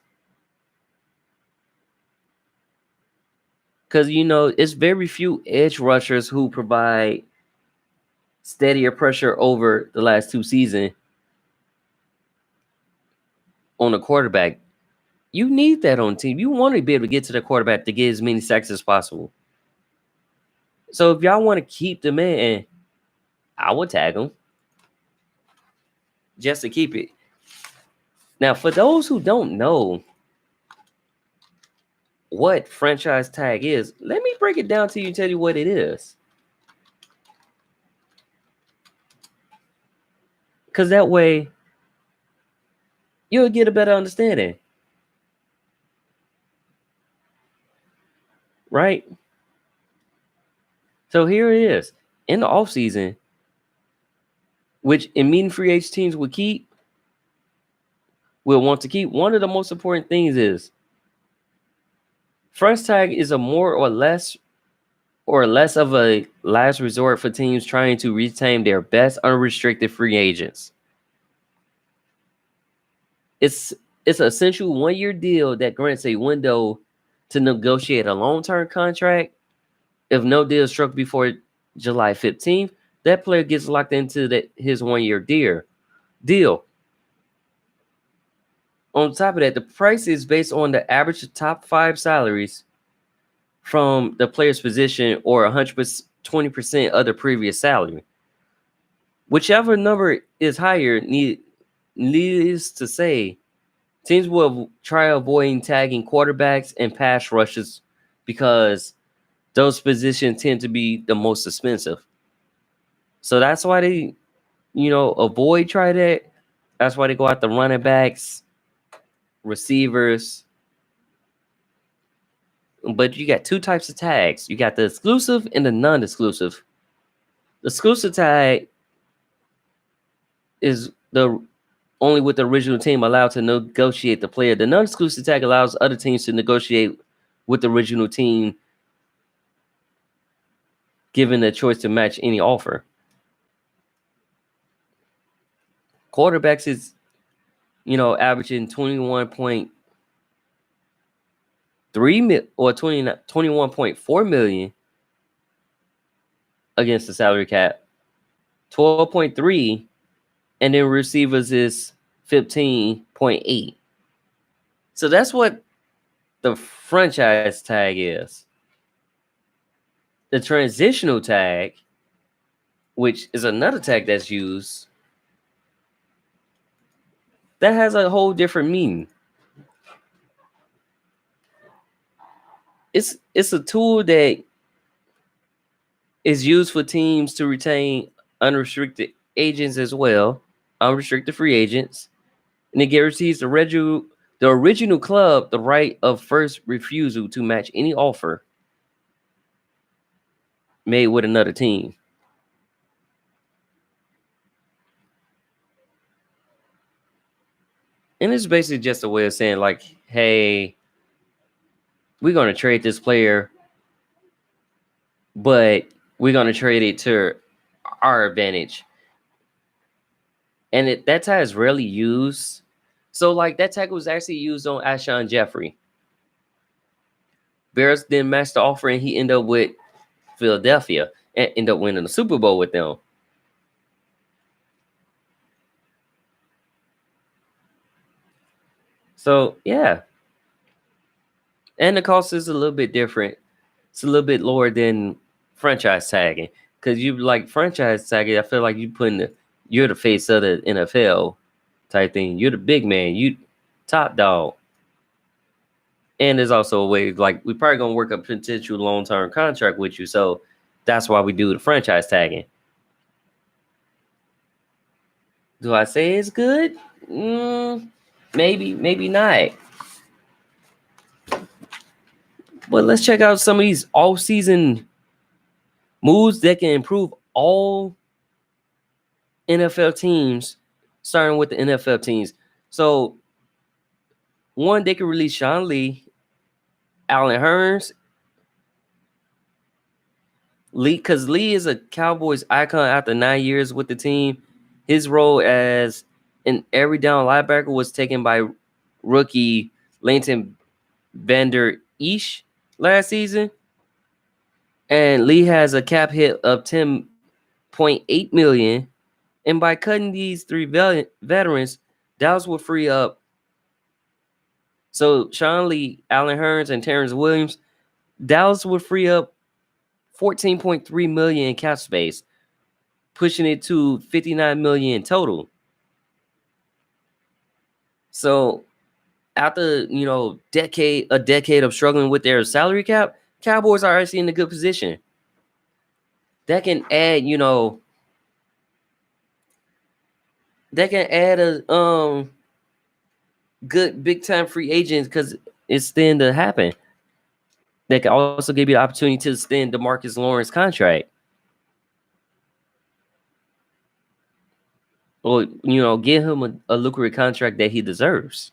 Speaker 2: Because, it's very few edge rushers who provide steadier pressure over the last two seasons on a quarterback. You need that on team. You want to be able to get to the quarterback to get as many sacks as possible. So if y'all want to keep the man, I would tag him just to keep it. Now, for those who don't know what franchise tag is, let me break it down to you and tell you what it is. Because that way, you'll get a better understanding. Right? So here it is. In the offseason, which in meeting free agent teams will want to keep, one of the most important things is franchise tag is a more or less of a last resort for teams trying to retain their best unrestricted free agents. It's an essential 1-year deal that grants a window to negotiate a long-term contract. If no deal is struck before July 15th, that player gets locked into his 1-year deal. On top of that, the price is based on the average top 5 salaries from the player's position or 120% of the previous salary. Whichever number is higher, needless to say, teams will try avoiding tagging quarterbacks and pass rushes because those positions tend to be the most expensive. So that's why they, avoid try that. That's why they go out the running backs, receivers. But you got two types of tags. You got the exclusive and the non-exclusive. The exclusive tag is the only with the original team allowed to negotiate the player. The non-exclusive tag allows other teams to negotiate with the original team, given the choice to match any offer. Quarterbacks is, averaging 21.3 or 21.4 million against the salary cap, 12.3, and then receivers is 15.8. So that's what the franchise tag is. The transitional tag, which is another tag that's used, that has a whole different meaning. It's a tool that is used for teams to retain unrestricted agents as well, unrestricted free agents, and it guarantees the original club the right of first refusal to match any offer made with another team. And it's basically just a way of saying, like, hey, we're going to trade this player, but we're going to trade it to our advantage. And that tag is rarely used. So, like, that tag was actually used on Alshon Jeffrey. Bears didn't match the offer, and he ended up with Philadelphia and ended up winning the Super Bowl with them. So, yeah. And the cost is a little bit different. It's a little bit lower than franchise tagging. Because you like franchise tagging, I feel like you're the face of the NFL type thing. You're the big man. You top dog. And there's also a way, like, we're probably going to work a potential long-term contract with you. So that's why we do the franchise tagging. Do I say it's good? Maybe, maybe not. But let's check out some of these off-season moves that can improve all NFL teams, starting with the NFL teams. So, one, they can release Sean Lee, Allen Hurns. Lee, because Lee is a Cowboys icon after 9 years with the team. His role as an every down linebacker was taken by rookie Leighton Vander Esch last season. And Lee has a cap hit of $10.8 million. And by cutting these three veterans, Dallas will free up. So Sean Lee, Allen Hurns, and Terrence Williams, Dallas would free up $14.3 million in cap space, pushing it to $59 million in total. So after a decade of struggling with their salary cap, Cowboys are actually in a good position. That can add, a good big time free agents because it's then to happen. That can also give you the opportunity to extend DeMarcus Lawrence contract. Or, give him a lucrative contract that he deserves.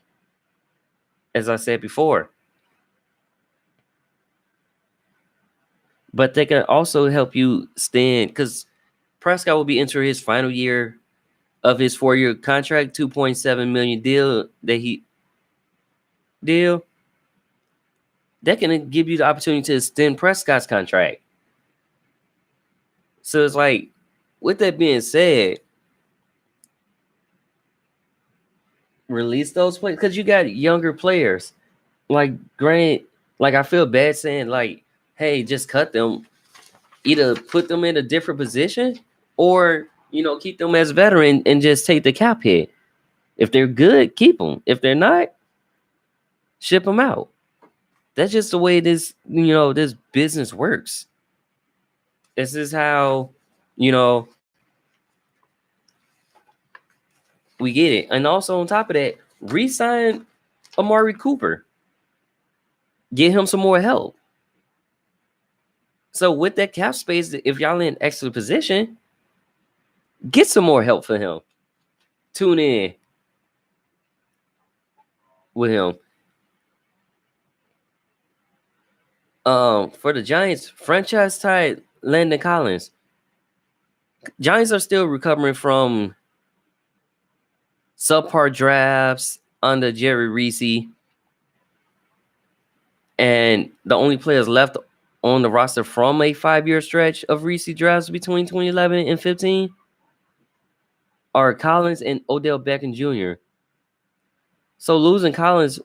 Speaker 2: As I said before. But they can also help you stand, because Prescott will be entering his final year of his 4-year contract, $2.7 million deal that can give you the opportunity to extend Prescott's contract. So it's like, with that being said, release those players because you got younger players. Like, granted, like, I feel bad saying, like, hey, just cut them. Either put them in a different position or, keep them as veteran and just take the cap hit. If they're good, keep them. If they're not, ship them out. That's just the way this business works. This is how, we get it. And also on top of that, re-sign Amari Cooper. Get him some more help. So with that cap space, if y'all in extra position, get some more help for him. Tune in with him. For the Giants, franchise tag Landon Collins. Giants are still recovering from subpar drafts under Jerry Reese. And the only players left on the roster from a 5-year stretch of Reese drafts between 2011 and 15 are Collins and Odell Beckham Jr. So losing Collins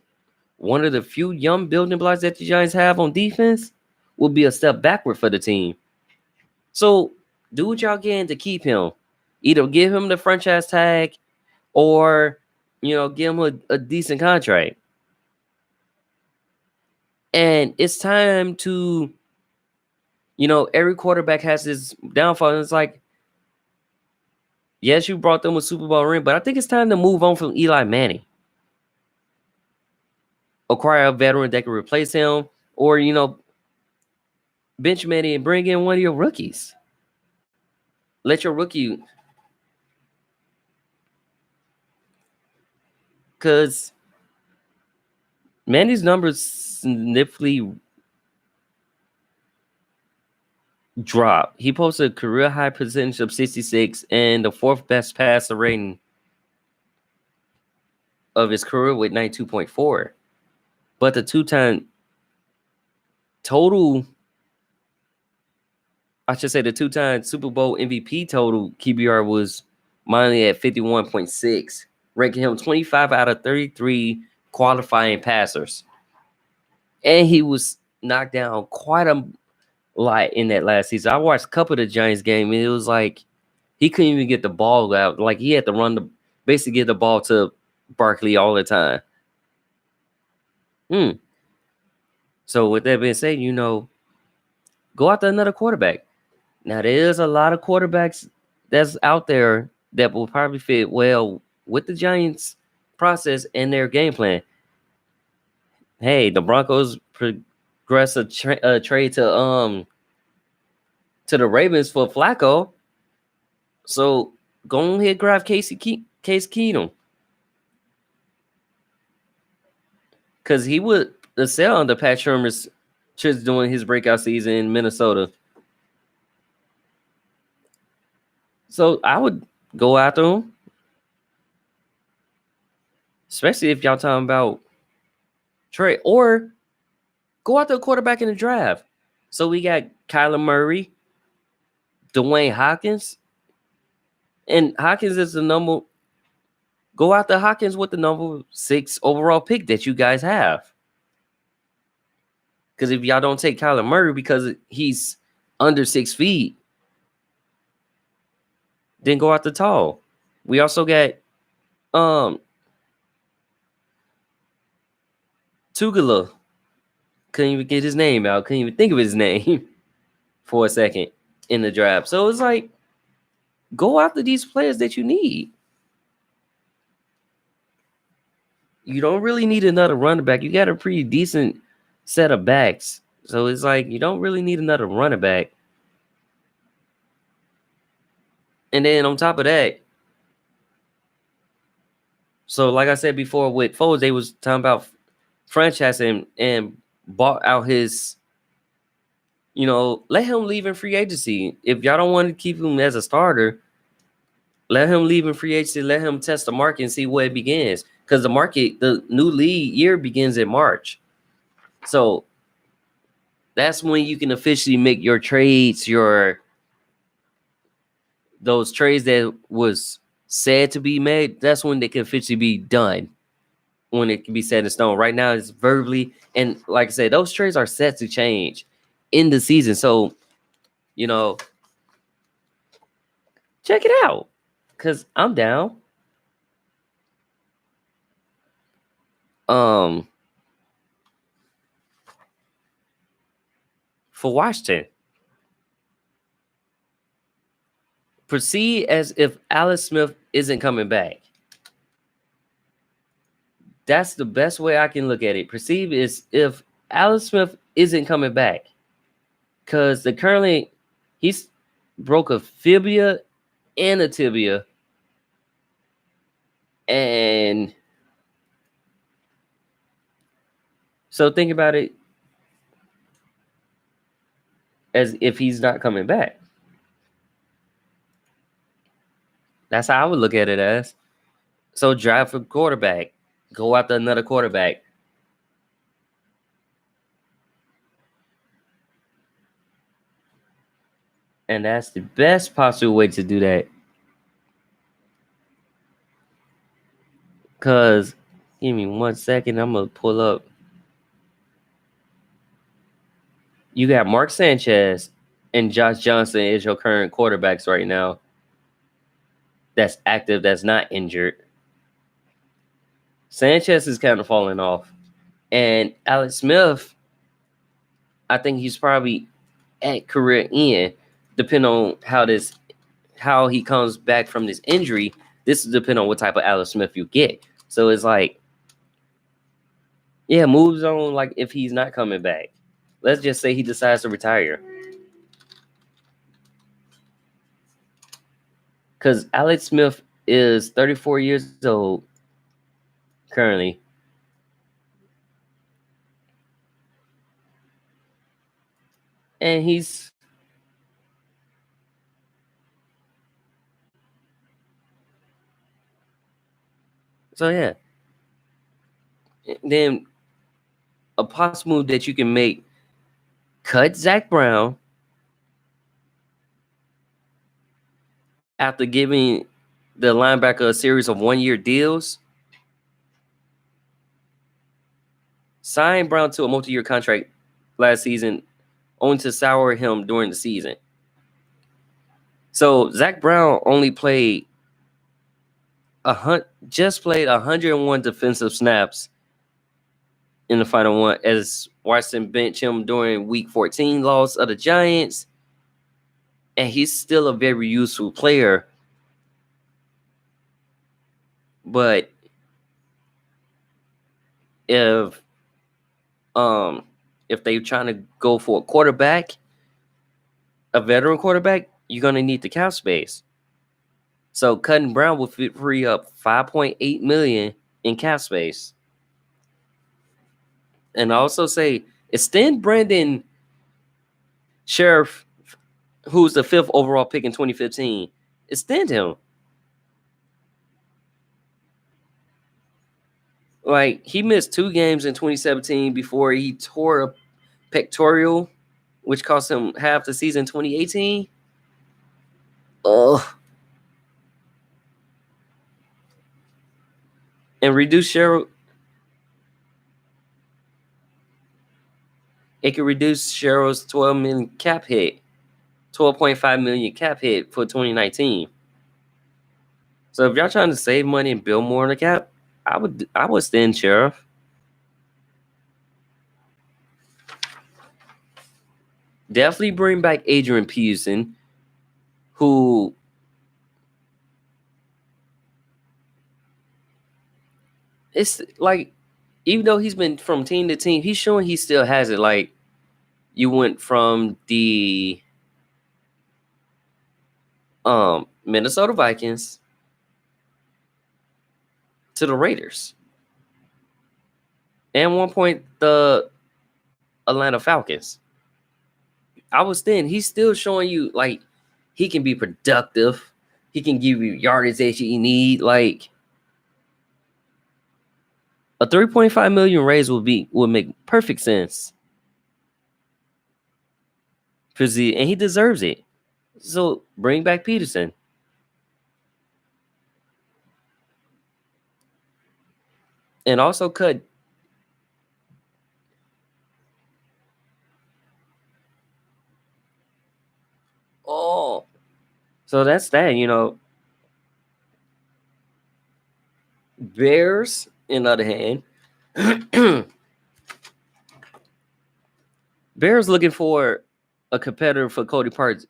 Speaker 2: one of the few young building blocks that the Giants have on defense will be a step backward for the team. So do what y'all can to keep him. Either give him the franchise tag or, give him a decent contract. And it's time to, every quarterback has his downfall. And it's like, yes, you brought them a Super Bowl ring, but I think it's time to move on from Eli Manning. Acquire a veteran that can replace him, or, bench Manning and bring in one of your rookies. Let your rookie, because Manny's numbers significantly drop. He posted a career high percentage of 66 and the fourth best passer rating of his career with 92.4. But the two-time total, I should say the two-time Super Bowl MVP total QBR was mainly at 51.6, ranking him 25 out of 33 qualifying passers. And he was knocked down quite a lot in that last season. I watched a couple of the Giants game, and it was like he couldn't even get the ball out. Like he had to basically get the ball to Barkley all the time. So with that being said, go out to another quarterback. Now there's a lot of quarterbacks that's out there that will probably fit well with the Giants process and their game plan. Hey, the Broncos progress a trade to the Ravens for Flacco. So go ahead, grab Case Keenum. Because he would excel under Pat Shermer's just doing his breakout season in Minnesota. So I would go after him. Especially if y'all talking about trade. Or go after a quarterback in the draft. So we got Kyler Murray, Dwayne Hopkins. And Hopkins is the number. Go after Hopkins with the number 6 overall pick that you guys have. Because if y'all don't take Kyler Murray because he's under 6 feet, then go after tall. We also got Tugela. Couldn't even get his name out. Couldn't even think of his name for a second in the draft. So it's like, go after these players that you need. You don't really need another running back. You got a pretty decent set of backs. So it's like, you don't really need another running back. And then on top of that, so like I said before with Foles, they was talking about franchising and bought out his, let him leave in free agency. If y'all don't want to keep him as a starter, let him leave in free agency. Let him test the market and see where it begins. Because the new league year begins in March. So that's when you can officially make your trades, those trades that was said to be made. That's when they can officially be done. When it can be set in stone. Right now it's verbally. And like I said, those trades are set to change in the season. So, check it out. Because I'm down. For Washington, proceed as if Alex Smith isn't coming back. That's the best way I can look at it. Perceive is if Alex Smith isn't coming back. Because he's broke a fibula and a tibia. And so think about it as if he's not coming back. That's how I would look at it as. So draft a quarterback. Go after another quarterback. And that's the best possible way to do that. Because Give me 1 second. I'm gonna pull up. You got Mark Sanchez and Josh Johnson as your current quarterbacks right now. That's active. That's not injured. Sanchez is kind of falling off, and Alex Smith, I think he's probably at career end, depending on how he comes back from this injury. This is depending on what type of Alex Smith you get. So it's like, yeah, moves on. Like if he's not coming back, let's just say he decides to retire, because Alex Smith is 34 years old currently. And he's so yeah. Then a possible move that you can make: cut Zach Brown after giving the linebacker a series of 1-year deals. Sign Brown to a multi-year contract last season, only to sour him during the season. So Zach Brown only played just played 101 defensive snaps in the final one, as Washington benched him during Week 14 loss of the Giants, and he's still a very useful player. But if they're trying to go for a quarterback, a veteran quarterback, you're gonna need the cap space. So cutting Brown will free up $5.8 million in cap space. And I also say extend Brandon Sheriff, who's the 5th overall pick in 2015. Extend him. Like, he missed 2 games in 2017 before he tore a pectoral, which cost him half the season in 2018. Ugh. And reduce Cheryl. It could reduce Cheryl's 12 million cap hit, 12.5 million cap hit for 2019. So if y'all trying to save money and build more on the cap, I would stand Sheriff. Definitely bring back Adrian Peterson, who it's like, even though he's been from team to team, he's showing he still has it. Like, you went from the Minnesota Vikings to the Raiders, and 1 point the Atlanta Falcons. I was thin. He's still showing you like he can be productive. He can give you yardage that you need. Like, a $3.5 million raise would make perfect sense. And he deserves it. So bring back Peterson. And also cut so that's that, Bears, on the other hand, Bears looking for a competitor for Cody Parkey.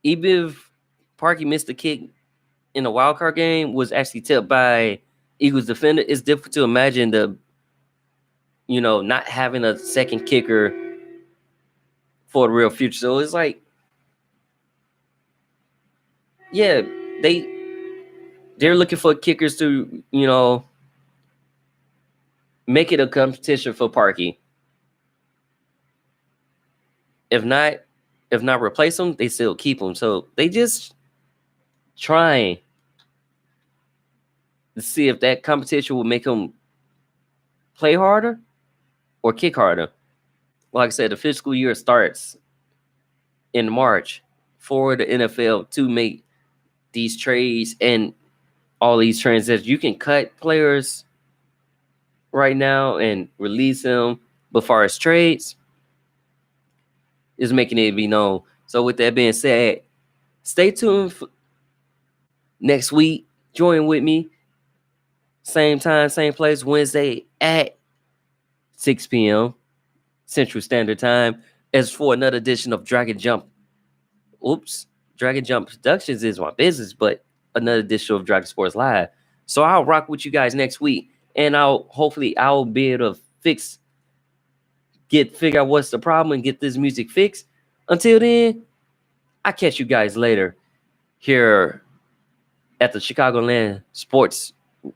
Speaker 2: Even if Parkey missed the kick in the wild card game, was actually tipped by Eagles defender, it's difficult to imagine not having a second kicker for the real future. So it's like, yeah, they're looking for kickers to, make it a competition for Parkey. If not replace them, they still keep them. So they just trying to see if that competition will make them play harder or kick harder. Like I said, the fiscal year starts in March for the NFL to make these trades and all these transactions. You can cut players right now and release them before as trades. Is making it be known. So with that being said, stay tuned next week. Join with me. Same time, same place, Wednesday at 6 p.m. Central Standard Time. As for another edition of Dragon Jump. Dragon Jump Productions is my business, but another edition of Dragon Sports Live. So I'll rock with you guys next week. And I'll be able to figure out what's the problem and get this music fixed. Until then, I'll catch you guys later here at the Chicagoland Sports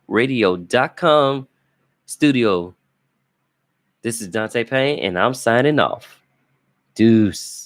Speaker 2: Radio.com studio. This is Donte Payne, and I'm signing off. Deuce.